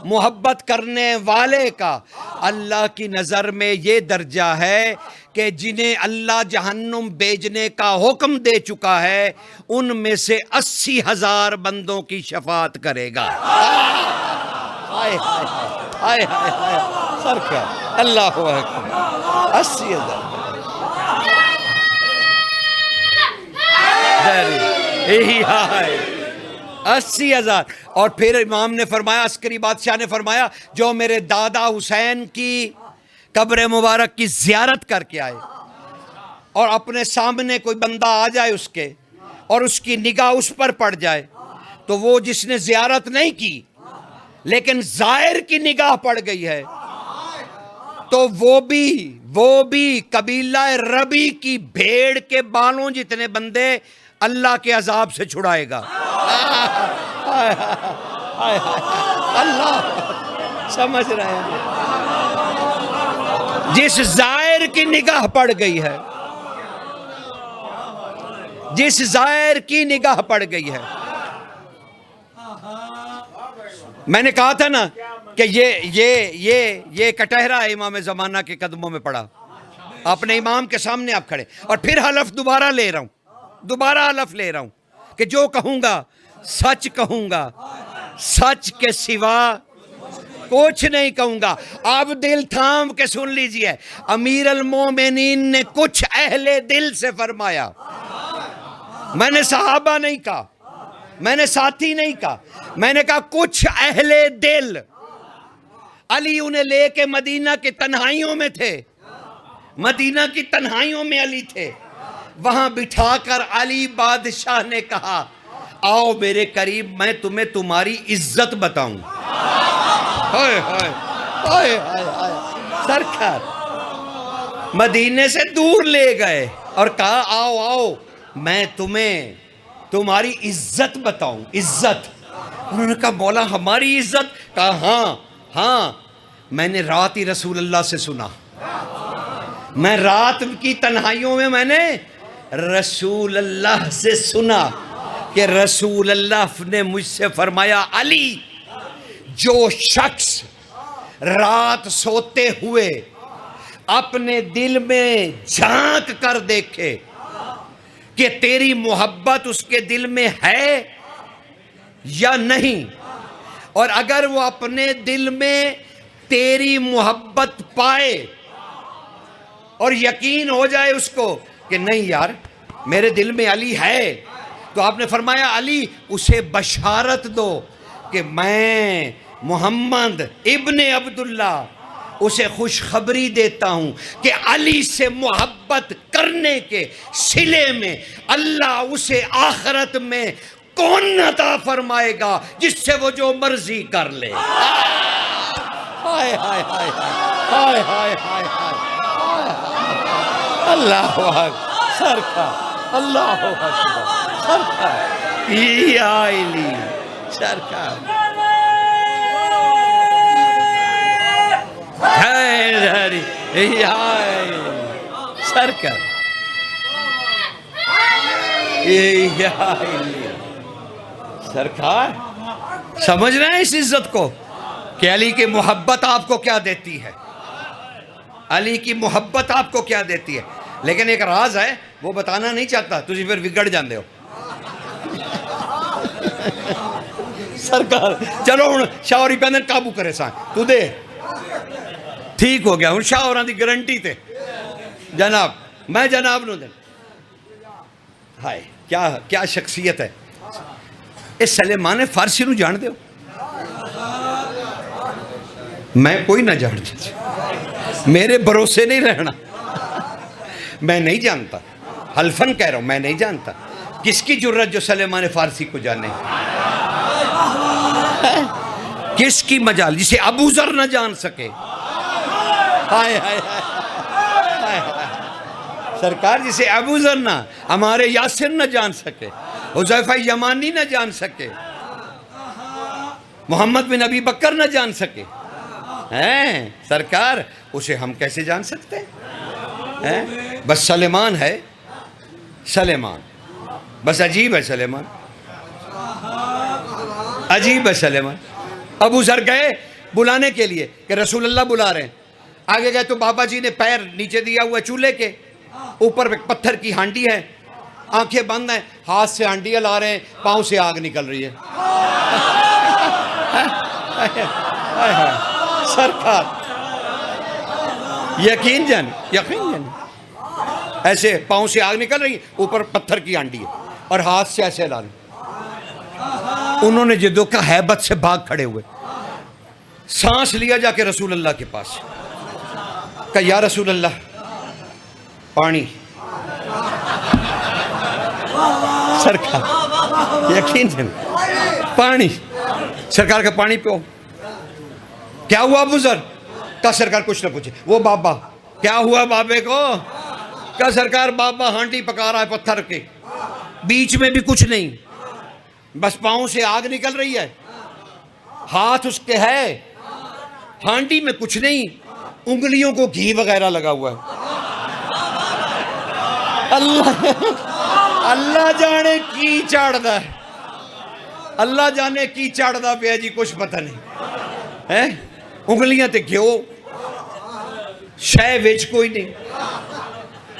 محبت کرنے والے کا اللہ کی نظر میں یہ درجہ ہے کہ جنہیں اللہ جہنم بھیجنے کا حکم دے چکا ہے ان میں سے 80,000 بندوں کی شفاعت کرے گا ہائے ہائے ہائے سرکار اللہ اکبر 80,000 80,000 اور پھر امام نے فرمایا عسکری بادشاہ نے فرمایا جو میرے دادا حسین کی قبر مبارک کی زیارت کر کے آئے اور اپنے سامنے کوئی بندہ آ جائے اس کے اور اس کی نگاہ اس پر پڑ جائے تو وہ جس نے زیارت نہیں کی لیکن زائر کی نگاہ پڑ گئی ہے تو وہ بھی قبیلہ ربی کی بھیڑ کے بالوں جتنے بندے اللہ کے عذاب سے چھڑائے گا اللہ سمجھ رہے ہیں جس زائر کی نگاہ پڑ گئی ہے جس زائر کی نگاہ پڑ گئی ہے میں نے کہا تھا نا کہ یہ کٹہرا ہے امام زمانہ کے قدموں میں پڑا اپنے امام کے سامنے آپ کھڑے اور پھر حلف دوبارہ لے رہا ہوں کہ جو کہوں گا سچ کہوں گا سچ کے سوا کچھ نہیں کہوں گا آپ دل تھام کے سن لیجئے امیر المومنین نے کچھ اہل دل سے فرمایا میں نے صحابہ نہیں کہا میں نے ساتھی نہیں کہا میں نے کہا کچھ اہل دل علی انہیں لے کے مدینہ کی تنہائیوں میں تھے مدینہ کی تنہائیوں میں علی تھے وہاں بٹھا کر علی بادشاہ نے کہا آؤ میرے قریب میں تمہیں تمہاری عزت بتاؤں ہائے ہائے ہائے ہائے سرکار مدینے سے دور لے گئے اور کہا آؤ آؤ میں تمہیں تمہاری عزت بتاؤں عزت انہوں نے کہا مولا ہماری عزت کہا ہاں میں نے رات ہی رسول اللہ سے سنا میں رات کی تنہائیوں میں نے رسول اللہ سے سنا کہ رسول اللہ نے مجھ سے فرمایا علی جو شخص رات سوتے ہوئے اپنے دل میں جھانک کر دیکھے کہ تیری محبت اس کے دل میں ہے یا نہیں. اور اگر وہ اپنے دل میں تیری محبت پائے اور یقین ہو جائے اس کو کہ نہیں یار میرے دل میں علی ہے، تو آپ نے فرمایا علی اسے بشارت دو کہ میں محمد ابن عبداللہ اسے خوشخبری دیتا ہوں کہ علی سے محبت کرنے کے صلے میں اللہ اسے آخرت میں کون عطا فرمائے گا جس سے وہ جو مرضی کر لے. ہائے ہائے ہائے ہائے ہائے ہائے ہائے، اللہ اکبر سرکار، اللہ اکبر سرکار، یا علی سرکار. سرکار سرکار سمجھ رہے ہیں اس عزت کو کہ علی کی محبت آپ کو کیا دیتی ہے، علی کی محبت آپ کو کیا دیتی ہے. لیکن ایک راز ہے وہ بتانا نہیں چاہتا، تجھے پھر بگڑ جاندے ہو. سرکار چلو ہوں شاوری پہنے قابو کرے سان تو دے ٹھیک ہو گیا ہوں شاوراں دی گارنٹی تے جناب میں جناب نو دے. ہائے کیا شخصیت ہے. اس سلیمان فارسی نو جان دے ہو؟ میں کوئی نہ جانتا، میرے بھروسے نہیں رہنا. میں نہیں جانتا، حلفاً کہہ رہا ہوں میں نہیں جانتا. کس کی جرت جو سلیمان فارسی کو جانے؟ کس کی مجال جسے ابو ذر نہ جان سکے؟ ہائے ہائے ہائے سرکار جسے ابو ذر نہ، ہمارے یاسر نہ جان سکے، حذیفہ یمانی نہ جان سکے، محمد بن ابی بکر نہ جان سکے ہیں سرکار، اسے ہم کیسے جان سکتے ہیں؟ بس سلیمان ہے، سلیمان بس عجیب ہے، سلیمان عجیب ہے سلیمان. ابو ذر گئے بلانے کے لیے کہ رسول اللہ بلا رہے ہیں. آگے گئے تو بابا جی نے پیر نیچے دیا ہوا چولہے کے اوپر پتھر کی ہانڈی ہے، آنکھیں بند ہیں، ہاتھ سے ہانڈی لا رہے ہیں، پاؤں سے آگ نکل رہی ہے. سرکار یقین جان ایسے پاؤں سے آگ نکل رہی ہے، اوپر پتھر کی ہانڈی ہے اور ہاتھ سے ایسے لا رہے. انہوں نے جو دیکھا ہیبت سے بھاگ کھڑے ہوئے، سانس لیا جا کے رسول اللہ کے پاس، کہا یا رسول اللہ پانی. سرکار یقین سے پانی، سرکار کا پانی پیو. کیا ہوا ابو ذر؟ کہا سرکار کچھ نہ پوچھے. وہ بابا کیا ہوا بابے کو؟ کہا سرکار بابا ہانڈی پکا رہا ہے پتھر کے، بیچ میں بھی کچھ نہیں، بس پاؤں سے آگ نکل رہی ہے، ہاتھ اس کے ہے، ہانڈی میں کچھ نہیں، انگلیوں کو گھی وغیرہ لگا ہوا ہے. اللہ جانے کی چاڑدا ہے، اللہ جانے کی چاڑدا پہ جی کچھ پتہ نہیں ہے. انگلیاں تے گھیو شے وچ کوئی نہیں.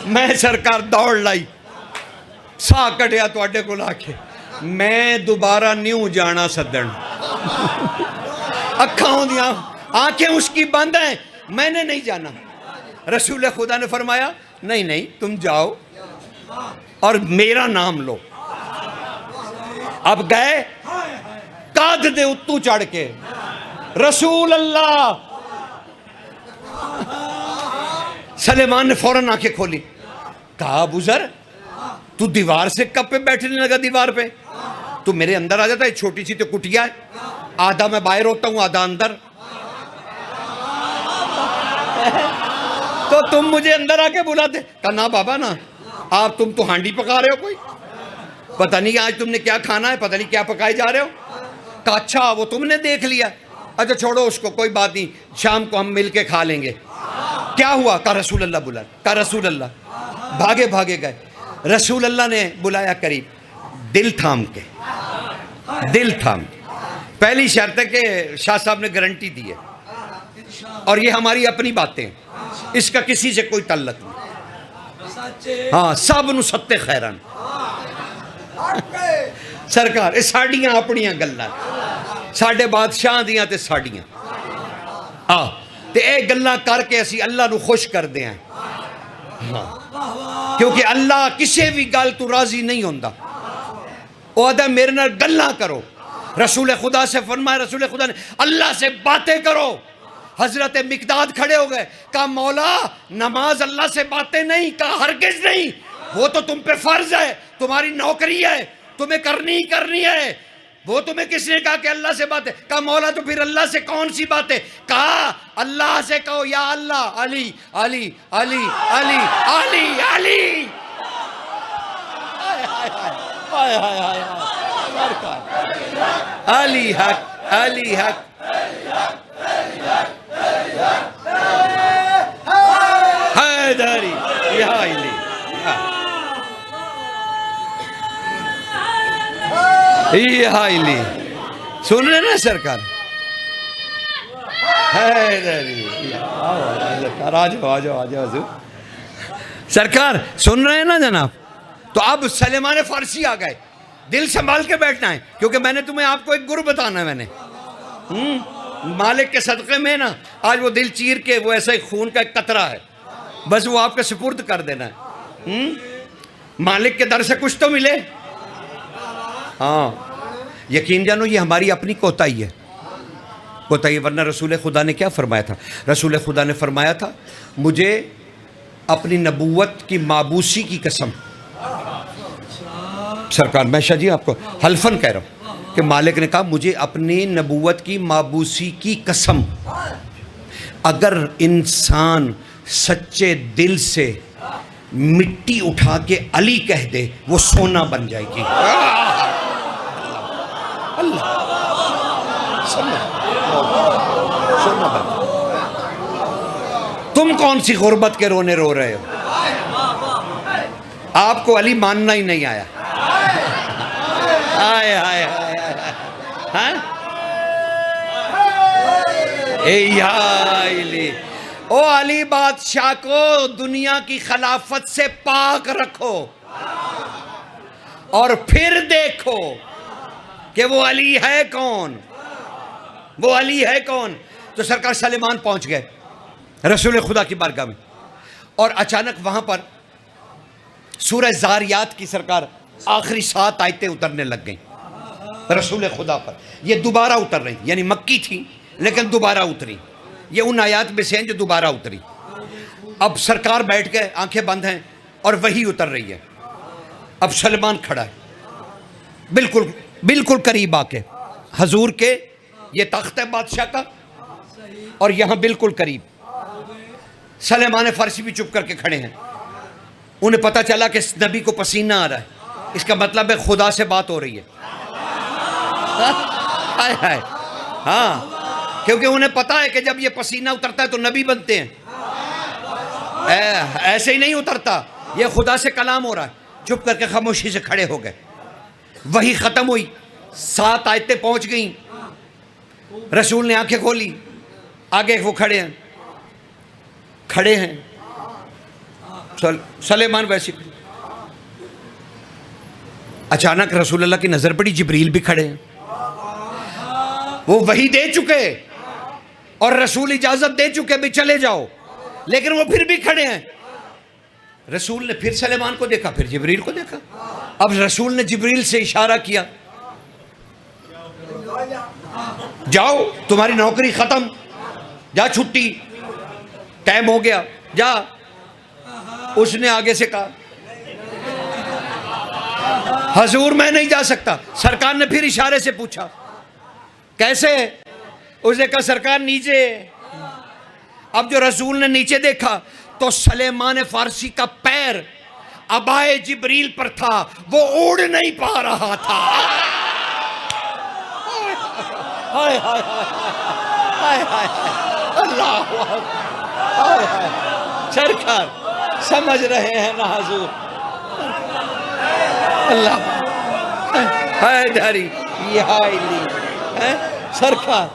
میں سرکار دوڑ لائی، سا کٹیا تواڈے کول آ کے، میں دوبارہ نیوں جانا سدن. اکھاں ہوندیاں آنکھیں اس کی بند ہیں، میں نے نہیں جانا. رسول خدا نے فرمایا نہیں تم جاؤ اور میرا نام لو. اب گئے قاد دے اتو چڑھ کے رسول اللہ. سلیمان نے فوراً آنکھیں کھولی، کہا ابو ذر تو دیوار سے کب پہ بیٹھنے لگا؟ دیوار پہ تو میرے اندر آ جاتا ہے، چھوٹی سی تو کٹیا ہے، آدھا میں باہر ہوتا ہوں آدھا اندر، تو تم مجھے اندر آ کے بلاتے. کہا نا بابا نا، آپ تم تو ہانڈی پکا رہے ہو، کوئی پتہ نہیں آج تم نے کیا کھانا ہے، پتہ نہیں کیا پکائے جا رہے ہو. کہا اچھا وہ تم نے دیکھ لیا، اچھا چھوڑو اس کو، کوئی بات نہیں، شام کو ہم مل کے کھا لیں گے. کیا ہوا؟ کہا رسول اللہ بلا. کہا رسول اللہ. بھاگے گئے، رسول اللہ نے بلایا قریب، دل تھام کے. پہلی شرط ہے کہ شاہ صاحب نے گارنٹی دی ہے اور یہ ہماری اپنی باتیں، اس کا کسی سے کوئی تعلق نہیں. ہاں سب نو ستے خیران. سرکار یہ ساڑیاں اپنیاں گلاں ساڈے بادشاہ دیاں تے ساڑیاں تے اے گلاں کر کے اسی اللہ نو خوش کر دے ہیں کیونکہ اللہ کسے بھی گل تو راضی نہیں ہوندا وہ آدھا میرے نال گلاں کرو رسول خدا سے فرمایا رسول خدا نے اللہ سے باتیں کرو حضرت مقداد کھڑے ہو گئے کہا مولا نماز اللہ سے باتیں نہیں کہا ہرگز نہیں وہ تو تم پہ فرض ہے تمہاری نوکری ہے تمہیں کرنی ہی کرنی ہے وہ تمہیں کس نے کہا کہ اللہ سے باتیں کہا مولا تو پھر اللہ سے کون سی باتیں کہا اللہ سے کہو یا اللہ علی علی علی علی علی علی علی حق علی حق حیدری یا علی یا علی سن رہے نا سرکار حیدری آجو سرکار سن رہے ہیں نا جناب تو اب سلیمان فارسی آ گئے دل سنبھال کے بیٹھنا ہے کیونکہ میں نے تمہیں آپ کو ایک گر بتانا ہے میں نے مالک کے صدقے میں نا آج وہ دل چیر کے وہ ایسا ہی خون کا ایک قطرہ ہے بس وہ آپ کے سپرد کر دینا ہے مالک کے در سے کچھ تو ملے ہاں یقین جانو یہ ہماری اپنی کوتاہی ہے کوتاہی ورنہ رسول خدا نے کیا فرمایا تھا رسول خدا نے فرمایا تھا مجھے اپنی نبوت کی مابوسی کی قسم سرکار میں شاہ جی آپ کو حلفاً کہہ رہا ہوں کہ مالک نے کہا مجھے اپنی نبوت کی مابوسی کی قسم اگر انسان سچے دل سے مٹی اٹھا کے علی کہہ دے وہ سونا بن جائے گی اللہ سونا بن تم کون سی غربت کے رونے رو رہے ہو آپ کو علی ماننا ہی نہیں آیا آئے آئے آئے یا علی او علی بادشاہ کو دنیا کی خلافت سے پاک رکھو اور پھر دیکھو کہ وہ علی ہے کون وہ علی ہے کون تو سرکار سلیمان پہنچ گئے رسول خدا کی بارگاہ میں اور اچانک وہاں پر سورہ زاریات کی سرکار آخری 7 آیتیں اترنے لگ گئیں رسول خدا پر یہ دوبارہ اتر رہی یعنی مکی تھی لیکن دوبارہ اتری یہ ان آیات میں سے ہیں جو دوبارہ اتری اب سرکار بیٹھ گئے آنکھیں بند ہیں اور وہی اتر رہی ہے اب سلمان کھڑا ہے بالکل قریب آ کے حضور کے یہ تخت ہے بادشاہ کا اور یہاں بالکل قریب سلیمان فارسی بھی چپ کر کے کھڑے ہیں انہیں پتا چلا کہ نبی کو پسینہ آ رہا ہے اس کا مطلب ہے خدا سے بات ہو رہی ہے ہاں کیونکہ انہیں پتا ہے کہ جب یہ پسینہ اترتا ہے تو نبی بنتے ہیں ایسے ہی نہیں اترتا یہ خدا سے کلام ہو رہا ہے چپ کر کے خاموشی سے کھڑے ہو گئے وہی ختم ہوئی 7 آیتیں پہنچ گئیں رسول نے آنکھیں کھولی آگے وہ کھڑے ہیں سلیمان ویسے اچانک رسول اللہ کی نظر پڑی جبریل بھی کھڑے ہیں وہ وحی دے چکے اور رسول اجازت دے چکے بھی چلے جاؤ لیکن وہ پھر بھی کھڑے ہیں رسول نے پھر سلیمان کو دیکھا پھر جبریل کو دیکھا اب رسول نے جبریل سے اشارہ کیا جاؤ تمہاری نوکری ختم جا چھٹی ٹائم ہو گیا جا اس نے آگے سے کہا حضور میں نہیں جا سکتا سرکار نے پھر اشارے سے پوچھا کیسے اس نے کہا سرکار نیچے اب جو رسول نے نیچے دیکھا تو سلیمان فارسی کا پیر ابائے جبریل پر تھا وہ اڑ نہیں پا رہا تھا ہائے ہائے ہائے ہائے اللہ سرکار سمجھ رہے ہیں نا حضور اللہ حیدری یا علی سرکار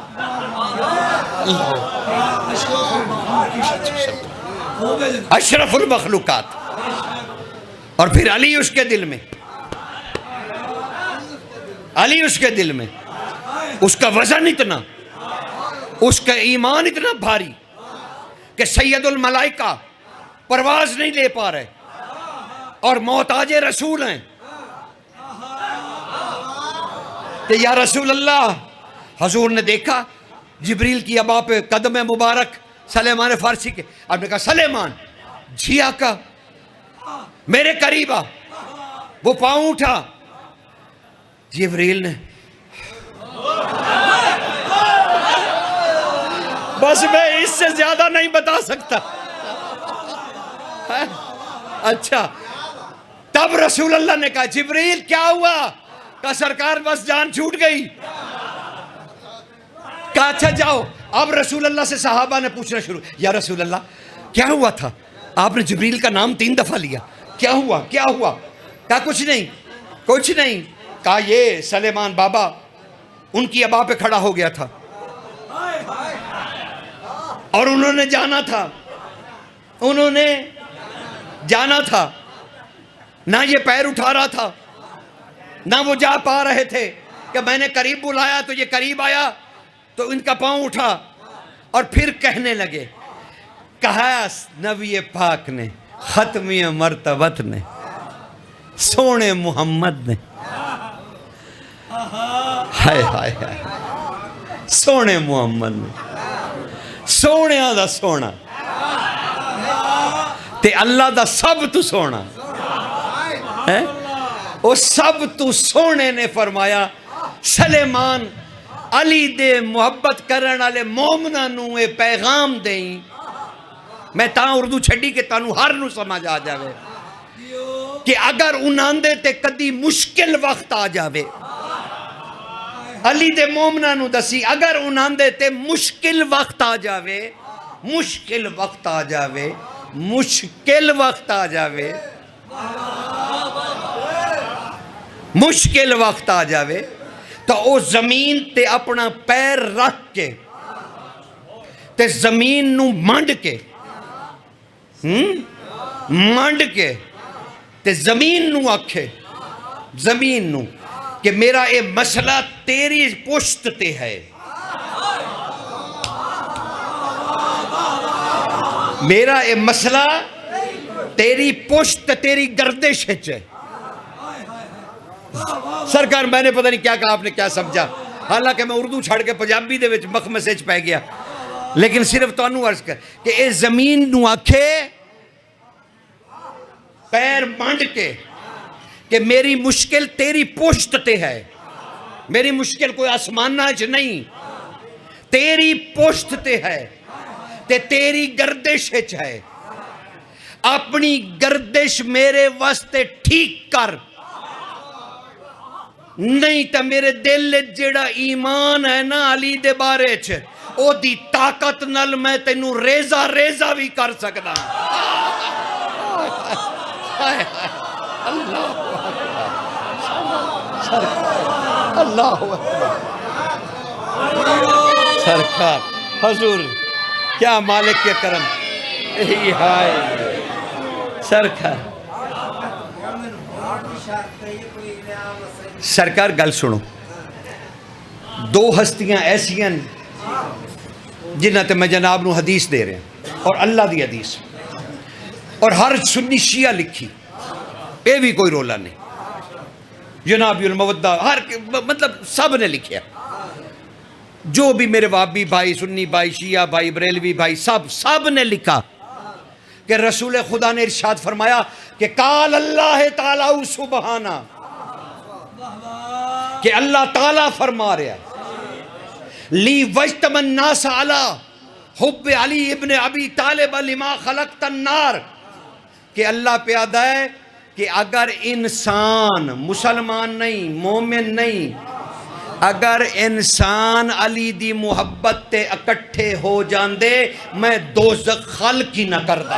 اشرف المخلوقات اور پھر علی اس کے دل میں علی اس کے دل میں، اس کا وزن اتنا، اس کا ایمان اتنا بھاری کہ سید الملائکہ پرواز نہیں لے پا رہے اور محتاج رسول ہیں کہ یا رسول اللہ. حضور نے دیکھا جبریل کی ابا پہ قدم مبارک سلیمان فارسی کے، آپ نے کہا سلیمان جی آقا میرے قریب آ. وہ پاؤں اٹھا، جبریل نے بس میں اس سے زیادہ نہیں بتا سکتا. اچھا تب رسول اللہ نے کہا جبریل کیا ہوا؟ کہا سرکار بس جان چھوٹ گئی. کہا اچھا جاؤ. اب رسول اللہ سے صحابہ نے پوچھنا شروع، یا رسول اللہ کیا ہوا تھا؟ آپ نے جبریل کا نام 3 دفعہ لیا، کیا ہوا کیا ہوا؟ کہا کچھ نہیں کچھ نہیں. کہا یہ سلیمان بابا ان کی ابا پہ کھڑا ہو گیا تھا اور انہوں نے جانا تھا، نہ یہ پیر اٹھا رہا تھا نہ وہ جا پا رہے تھے کہ میں نے قریب بلایا تو یہ قریب آیا تو ان کا پاؤں اٹھا اور پھر کہنے لگے. کہا نبی پاک نے، ختمی مرتبت نے، سونے محمد نے، ہائے ہائے ہائے سونے محمد نے، سونیاں دا سونا تے اللہ دا سب تو سونا ہے. وہ سب تو سونے نے فرمایا سلیمان علی دے محبت کرن والے مومناں نوں اے پیغام دیں. میں تاں اردو چھڈی کہ تانوں ہر نوں سمجھ آ جاوے کہ اگر انہاں دے تے کدی مشکل وقت آ جاوے، علی دے مومناں نوں دسی اگر انہاں دے تے مشکل وقت آ جاوے، مشکل وقت آ جاوے، مشکل وقت آ جاوے، مشکل وقت آ جاوے تو او زمین تے اپنا پیر رکھ کے تے زمین نو منڈ کے تے زمین نو آکھے، زمین نو کہ میرا اے مسئلہ تیری پشت تے ہے، میرا اے مسئلہ تیری پشت تیری گردش ہے. سرکار میں نے پتہ نہیں کیا کہا، آپ نے کیا سمجھا، حالانکہ میں اردو چھڑ کے پنجابی دے وچ مخمسے چ پہ گیا، لیکن صرف تانوں عرض کر کہ اے زمین نو آکھے پیر مانڈ کے کہ میری مشکل تیری پشت تے ہے، میری مشکل کوئی آسمانہ چ نہیں، تیری پشت تے ہے تے تیری گردش وچ ہے. اپنی گردش میرے واسطے ٹھیک کر، نہیں تا میرے دل جڑا ایمان ہے نا علی دے بارے چ او دی طاقت نال میں تینوں ریزہ ریزہ بھی کر سکدا. اللہ سرکار حضور کیا مالک کے کرم. سرکار سرکار گل سنو، 2 ہستیاں ایسی ہیں جنہ تے میں جناب نو حدیث دے رہے ہیں اور اللہ دی حدیث، اور ہر سنی شیعہ لکھی، اے بھی کوئی رولا نہیں، جناب المودہ ہر مطلب سب نے لکھیا، جو بھی میرے وابی بھائی، سنی بھائی، شیعہ بھائی، بریلوی بھائی، سب نے لکھا کہ رسول خدا نے ارشاد فرمایا کہ قال اللہ تعالی سبحانہ، کہ اللہ تعالیٰ فرما رہا ہے لی وجتم الناس علی حب علی ابن ابی طالب لما خلقت النار، کہ اللہ پیادہ ہے کہ اگر انسان مسلمان نہیں، مومن نہیں، اگر انسان علی دی محبت تے اکٹھے ہو جاندے میں دوزخ خلق ہی نہ کردا،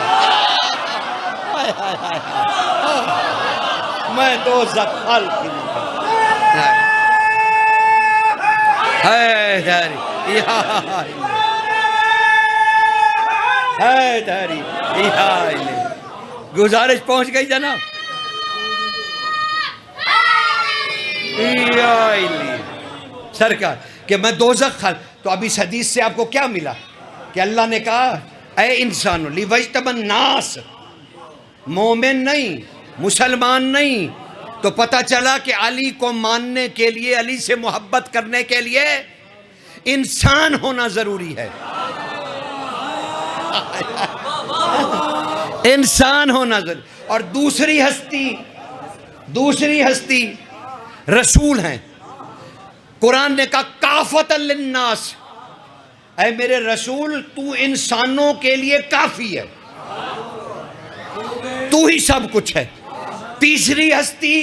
میں دوزخ خلق ہی نہ کردا. گزارش پہنچ گئی جناب. یا علی سرکار کہ میں دوزخ تو اب اس حدیث سے آپ کو کیا ملا کہ اللہ نے کہا اے انسانو لیوجتب الناس، مومن نہیں، مسلمان نہیں، تو پتہ چلا کہ علی کو ماننے کے لیے، علی سے محبت کرنے کے لیے انسان ہونا ضروری ہے، انسان ہونا ضروری۔ اور دوسری ہستی رسول ہیں۔ قرآن نے کہا کافۃ للناس، اے میرے رسول تو انسانوں کے لیے کافی ہے، تو ہی سب کچھ ہے۔ تیسری ہستی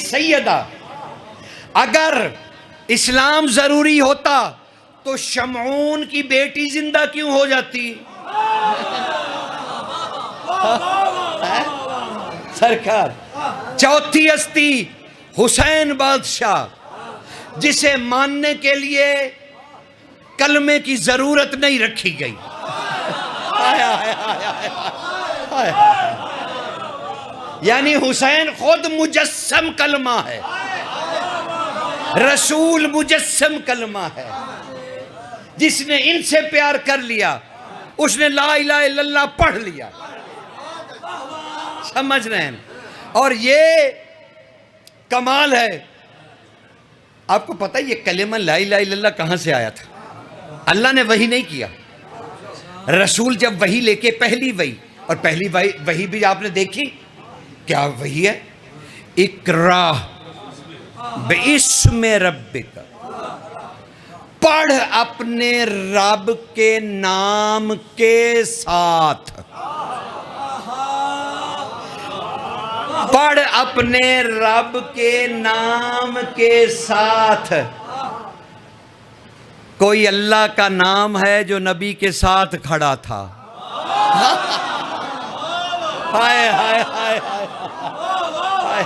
سیدہ، اگر اسلام ضروری ہوتا تو شمعون کی بیٹی زندہ کیوں ہو جاتی؟ سرکار۔ چوتھی ہستی حسین بادشاہ، جسے ماننے کے لیے کلمے کی ضرورت نہیں رکھی گئی۔ یعنی حسین خود مجسم کلمہ ہے، رسول مجسم کلمہ ہے۔ جس نے ان سے پیار کر لیا اس نے لا الہ الا اللہ پڑھ لیا، سمجھ رہے ہیں؟ اور یہ کمال ہے۔ آپ کو پتہ یہ کلمہ لا الہ الا اللہ کہاں سے آیا تھا؟ اللہ نے وحی نہیں کیا۔ رسول جب وحی لے کے، پہلی وحی، اور پہلی وحی بھی آپ نے دیکھی کیا وحی ہے؟ اقرا باسم ربک، پڑھ اپنے رب کے نام کے ساتھ، پڑھ اپنے رب کے نام کے ساتھ۔ کوئی اللہ کا نام ہے جو نبی کے ساتھ کھڑا تھا؟ ہائے ہائے ہائے ہائے،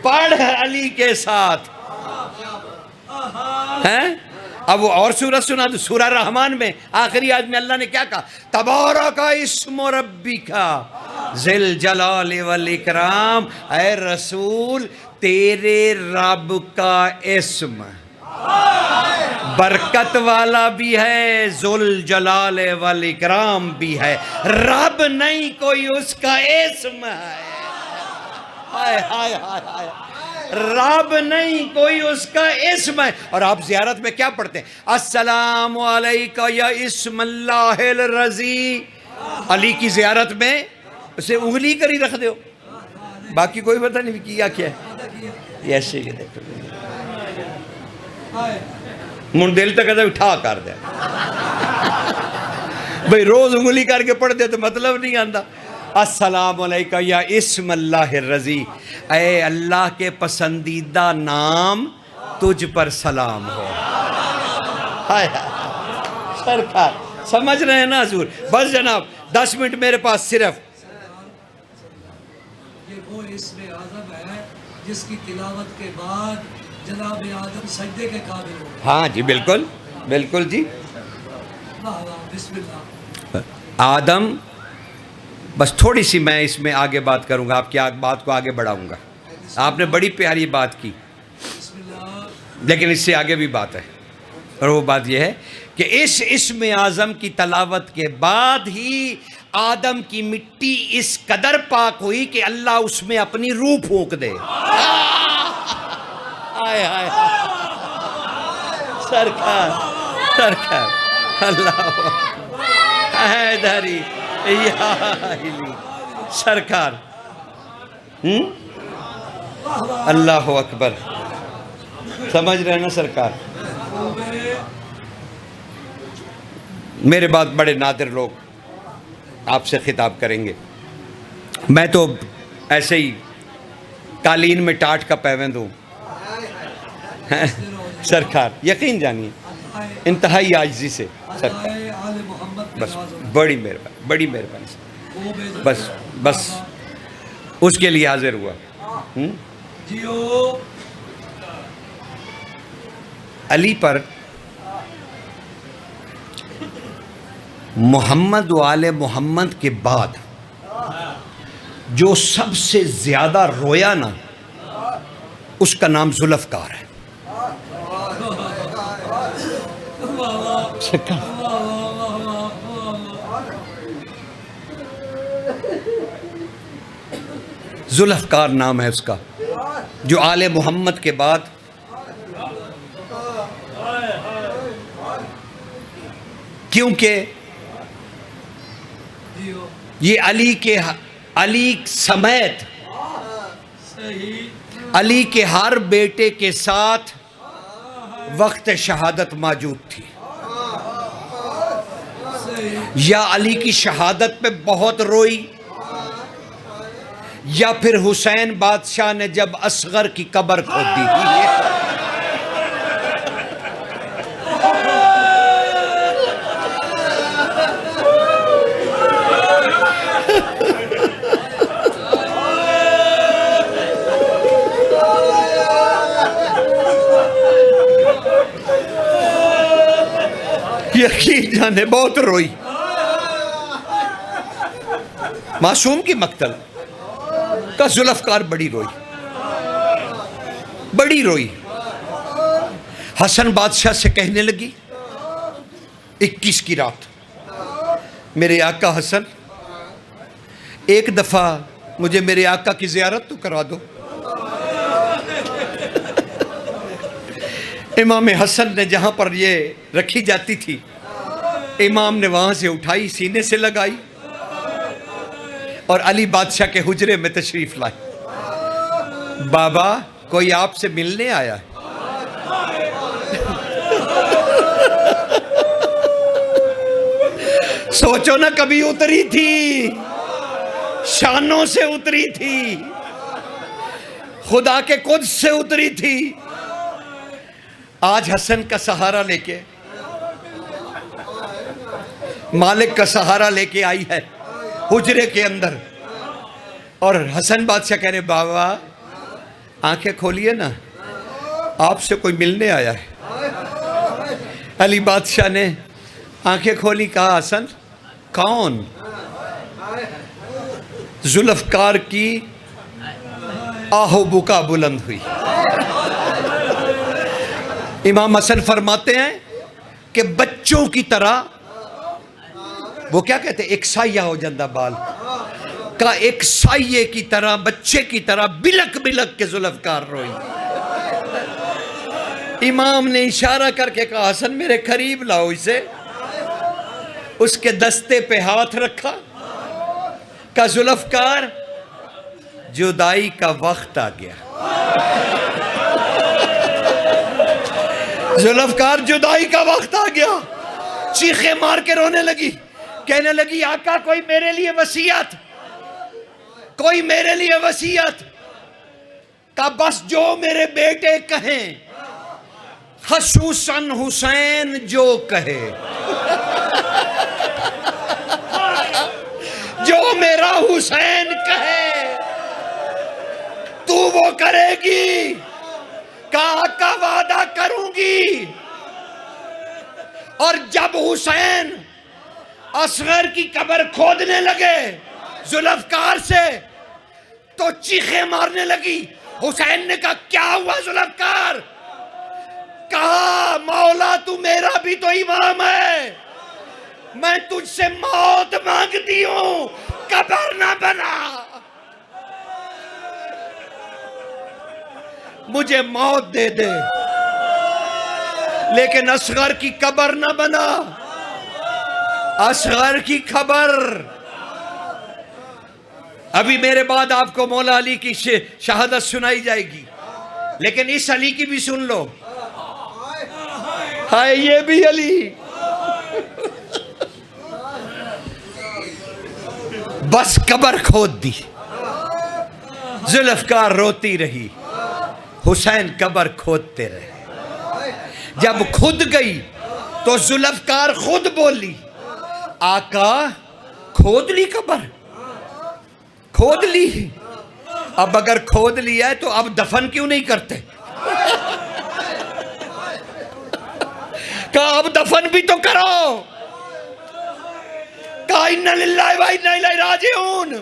پڑھ علی کے ساتھ ہیں۔ اب وہ اور سورت سنا تو سورہ رحمان میں آخری آیت میں اللہ نے کیا کہا؟ تبارک اسم ربک ذی الجلال والاکرام، اے رسول تیرے رب کا اسم برکت والا بھی ہے، ذو الجلال والاکرام بھی ہے، رب نہیں کوئی اس کا اسم ہے۔ ہائے ہائے ہائے، رب نہیں کوئی اس کا اسم ہے۔ اور آپ زیارت میں کیا پڑھتے ہیں؟ السلام علیکہ یا اسم اللہ الرضی۔ علی کی زیارت میں اسے انگلی کری رکھ دو، باقی کوئی پتہ نہیں کیا کیا ہے۔ یہ ایسے ہی دیکھو من دل تک اٹھا کر دیا بھئی، روز انگلی کر کے پڑھ دے تو مطلب نہیں آندا۔ السلام علیکہ یا اسم اللہ الرضی، اے اللہ کے پسندیدہ نام تجھ پر سلام ہو۔ ہائے سرکار، سمجھ رہے ہیں نا حضور؟ بس جناب 10 منٹ میرے پاس صرف۔ یہ وہ اسم اعظم ہے جس کی تلاوت کے بعد جناب آدم سجدے کے قابل ہو۔ ہاں جی بالکل بالکل جی۔ بسم اللہ۔ آدم، بس تھوڑی سی میں اس میں آگے بات کروں گا، آپ کی بات کو آگے بڑھاؤں گا۔ آپ نے بڑی پیاری بات کی، بسم اللہ۔ لیکن اس سے آگے بھی بات ہے، اور وہ بات یہ ہے کہ اس اسم اعظم کی تلاوت کے بعد ہی آدم کی مٹی اس قدر پاک ہوئی کہ اللہ اس میں اپنی روح پھونک دے۔ آئے آئے سرکار سرکار، اللہ حیدری یا علی سرکار، اللہ اکبر، سمجھ رہے ہیں نا سرکار؟ میرے بعد بڑے نادر لوگ آپ سے خطاب کریں گے، میں تو ایسے ہی قالین میں ٹاٹ کا پیوند ہوں سرکار، یقین جانیے انتہائی عاجزی سے سرکار، بس بڑی مہربانی، بڑی مہربانی سے بس بس اس کے لیے حاضر ہوا۔ علی پر محمد و آل محمد کے بعد جو سب سے زیادہ رویا نا اس کا نام ذوالفقار ہے. ذوالفقار نام ہے اس کا, جو آل محمد کے بعد کیونکہ یہ علی سمیت علی کے ہر بیٹے کے ساتھ وقت شہادت موجود تھی. یا علی کی شہادت پہ بہت روئی, یا پھر حسین بادشاہ نے جب اصغر کی قبر کھودی تھی. یقین جانے بہت روئی. معصوم کی مقتل کا ذوالفقار بڑی روئی. حسن بادشاہ سے کہنے لگی 21 کی رات, میرے آقا حسن ایک دفعہ مجھے میرے آقا کی زیارت تو کرا دو. امام حسن نے جہاں پر یہ رکھی جاتی تھی, امام نے وہاں سے اٹھائی, سینے سے لگائی اور علی بادشاہ کے حجرے میں تشریف لائی. بابا کوئی آپ سے ملنے آیا ہے. سوچو نا, کبھی اتری تھی, شانوں سے اتری تھی, خدا کے قدس سے اتری تھی. آج حسن کا سہارا لے کے, مالک کا سہارا لے کے آئی ہے حجرے کے اندر, اور حسن بادشاہ کہہ رہے بابا آنکھیں کھولیے نا, آپ سے کوئی ملنے آیا ہے. علی بادشاہ نے آنکھیں کھولی, کہا حسن کون؟ ذوالفقار کی آہو بکا بلند ہوئی. امام حسن فرماتے ہیں کہ بچوں کی طرح, وہ کیا کہتے ہیں, ایک سایہ ہو جاندہ بال کا, ایک سائیے کی طرح, بچے کی طرح بلک بلک کے ذوالفقار روئی. امام نے اشارہ کر کے کہا حسن میرے قریب لاؤ اسے. اس کے دستے پہ ہاتھ رکھا, کہا ذوالفقار جدائی کا وقت آ گیا. ذوالفقار جدائی کا وقت آ گیا. چیخیں مار کے رونے لگی, کہنے لگی آقا کوئی میرے لیے وصیت, کوئی میرے لیے وصیت. کہا بس جو میرے بیٹے کہیں, خصوصاً حسین جو کہے. جو میرا حسین کہے تو وہ کرے گی. کہا کا وعدہ کروں گی. اور جب حسین اصغر کی قبر کھودنے لگے ذوالفقار سے تو چیخیں مارنے لگی. حسین نے کہا کیا ہوا ذوالفقار؟ کہا مولا تو میرا بھی تو امام ہے, میں تجھ سے موت مانگتی ہوں, قبر نہ بنا. مجھے موت دے دے لیکن اصغر کی قبر نہ بنا. اصغر کی قبر. ابھی میرے بعد آپ کو مولا علی کی شہادت سنائی جائے گی, لیکن اس علی کی بھی سن لو. ہائے یہ بھی علی. بس قبر کھود دی. ذوالفقار روتی رہی, حسین قبر کھودتے رہے. جب کھود گئی تو ذوالفقار خود بولی آقا کھود لی قبر, کھود لی. اب اگر کھود لیا ہے تو اب دفن کیوں نہیں کرتے؟ کہا اب دفن بھی تو کرو. کہا اِنَّ لِلَّهِ وَإِنَّا إِلَيْهِ رَاجِعُونَ.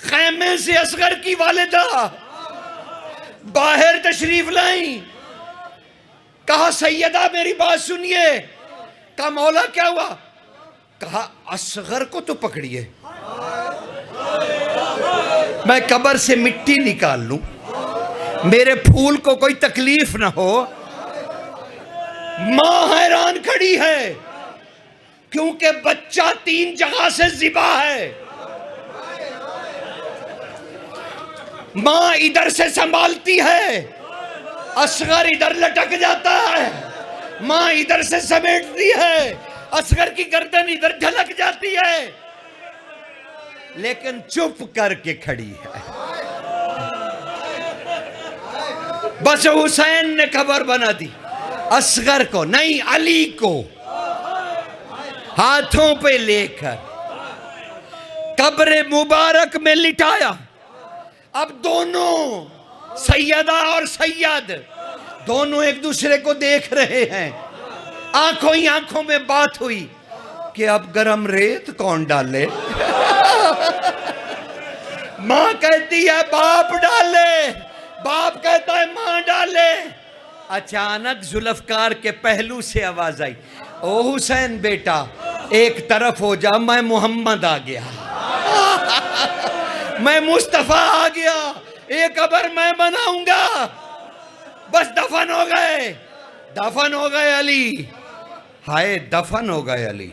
خیمے سے اصغر کی والدہ باہر تشریف لائیں. کہا سیدہ میری بات سنیے. کہا مولا کیا ہوا؟ کہا اصغر کو تو پکڑیے، میں قبر سے مٹی نکال لوں، میرے پھول کو کوئی تکلیف نہ ہو. ماں حیران کھڑی ہے کیونکہ بچہ 3 جگہ سے ذبح ہے. ماں ادھر سے سنبھالتی ہے، اصغر ادھر لٹک جاتا ہے. ماں ادھر سے سمیٹتی ہے، اصغر کی گردن ادھر جھلک جاتی ہے، لیکن چپ کر کے کھڑی ہے. بس حسین نے قبر بنا دی، اصغر کو نہیں علی کو ہاتھوں پہ لے کر قبر مبارک میں لٹایا. اب دونوں سیدہ اور سید دونوں ایک دوسرے کو دیکھ رہے ہیں. آنکھوں ہی آنکھوں میں بات ہوئی کہ اب گرم ریت کون ڈالے. ماں کہتی ہے باپ ڈالے، باپ کہتا ہے ماں ڈالے. اچانک ذوالفقار کے پہلو سے آواز آئی، او حسین بیٹا ایک طرف ہو جا، میں محمد آ گیا، میں مصطفیٰ آ گیا، ایک قبر میں بناؤں گا. بس دفن ہو گئے، دفن ہو گئے علی. ہائے دفن ہو گئے علی.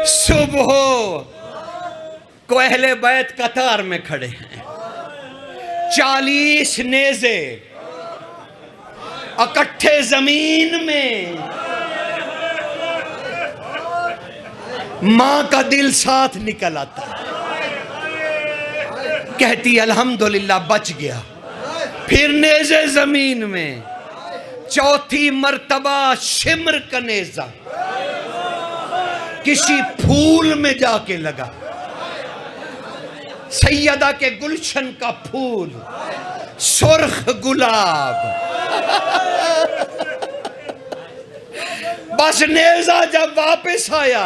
صبح کو اہل بیت قطار میں کھڑے ہیں، 40 نیزے اکٹھے زمین میں. ماں کا دل ساتھ نکل آتا، کہتی الحمدللہ بچ گیا. پھر نیزے زمین میں، چوتھی مرتبہ شمر کا نیزہ کسی پھول میں جا کے لگا، سیدہ کے گلشن کا پھول، سرخ گلاب. بس نیزہ جب واپس آیا،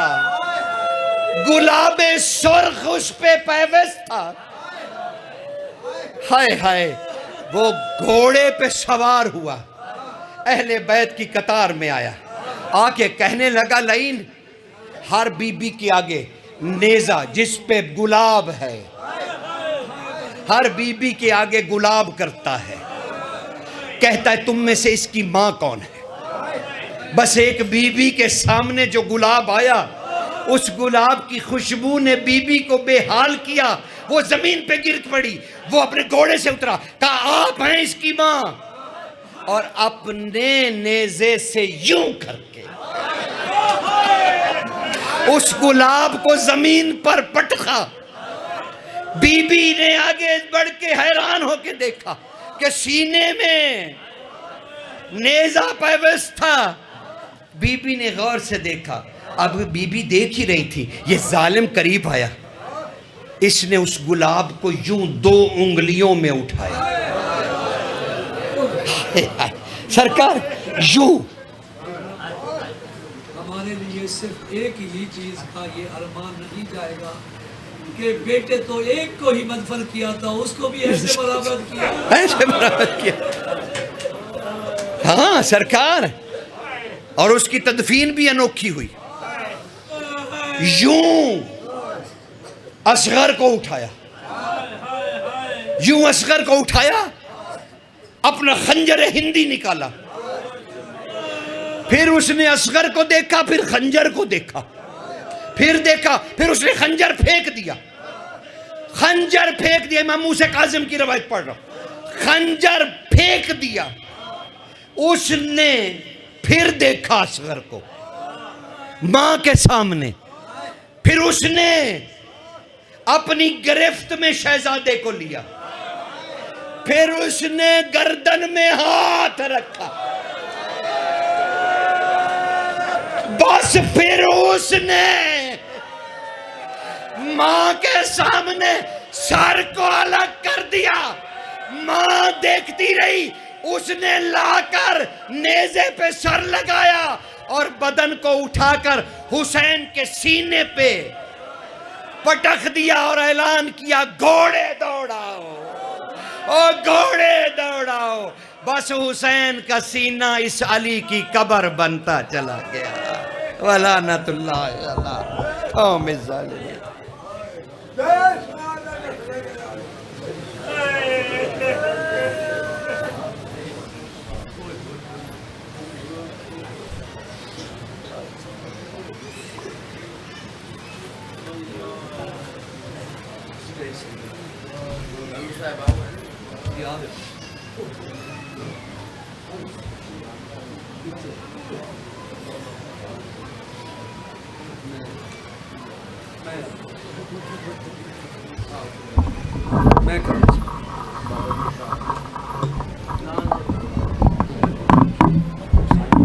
گلاب سرخ اس پہ پیوست تھا. ہائے ہائے، وہ گھوڑے پہ سوار ہوا، اہل بیت کی قطار میں آیا، آ کے کہنے لگا لعین ہر بی بی کے آگے نیزہ جس پہ گلاب ہے، ہر بی بی کے آگے گلاب کرتا ہے. کہتا ہے تم میں سے اس کی ماں کون ہے؟ بس ایک بی بی کے سامنے جو گلاب آیا، اس گلاب کی خوشبو نے بی بی کو بے حال کیا. وہ زمین پہ گر پڑی، وہ اپنے گھوڑے سے اترا، کہا آپ ہیں اس کی ماں. اور اپنے نیزے سے یوں کر کے اس گلاب کو زمین پر پٹخا. بی بی نے آگے بڑھ کے حیران ہو کے دیکھا کہ سینے میں نیزہ پیوست تھا. بی بی نے غور سے دیکھا، اب بی بی دیکھ ہی رہی تھی، یہ ظالم قریب آیا، اس نے اس گلاب کو یوں 2 انگلیوں میں اٹھایا. سرکار یوں. ہمارے لیے صرف ایک ہی چیز کا یہ ارمان نہیں جائے گا کہ بیٹے تو ایک کو ہی مدفن کیا تھا، اس کو بھی ایسے برابر کیا، ایسے برابر کیا. ہاں سرکار، اور اس کی تدفین بھی انوکھی ہوئی. یوں اصغر کو اٹھایا، یوں اصغر کو اٹھایا، اپنا خنجر ہندی نکالا. پھر اس نے اصغر کو دیکھا، پھر خنجر کو دیکھا، پھر دیکھا، پھر اس نے خنجر پھینک دیا. خنجر پھینک دیا، امام موسیٰ کاظم کی روایت پڑھ رہا ہوں. خنجر پھینک دیا. اس نے پھر دیکھا اصغر کو ماں کے سامنے. پھر اس نے اپنی گرفت میں شہزادے کو لیا. پھر اس نے گردن میں ہاتھ رکھا. بس پھر اس نے ماں کے سامنے سر کو الگ کر دیا. ماں دیکھتی رہی. اس نے لا کر نیزے پہ سر لگایا اور بدن کو اٹھا کر حسین کے سینے پہ پٹخ دیا اور اعلان کیا گھوڑے دوڑاؤ، او گھوڑے دوڑاؤ. بس حسین کا سینہ اس علی کی قبر بنتا چلا گیا. ولعنت اللہ علی قوم الظالمین.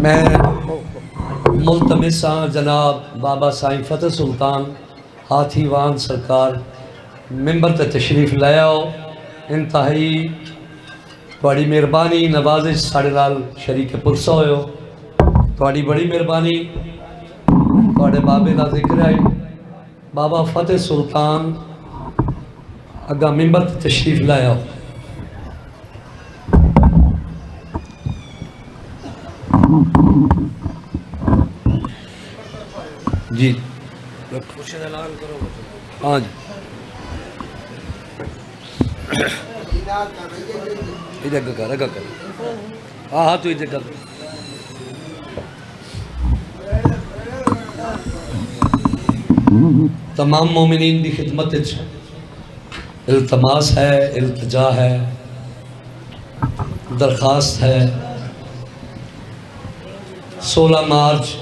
میں ملتمس ہاں جناب بابا سائیں فتح سلطان ہاتھی وان سرکار ممبر تے تشریف لے آؤ. انتہائی تھوڑی مہربانی نوازش ساڑھے نال شریک پرسہ ہوئے. تھوڑی بڑی مہربانی تھوڑے بابے دا ذکر ہے. بابا فتح سلطان اگا ممبر تے تشریف لے آؤ. جی ہاں جی ادھر کر ہاں تو ادھر کر. تمام مومنین دی خدمت التماس ہے، التجا ہے، درخواست ہے. 16 مارچ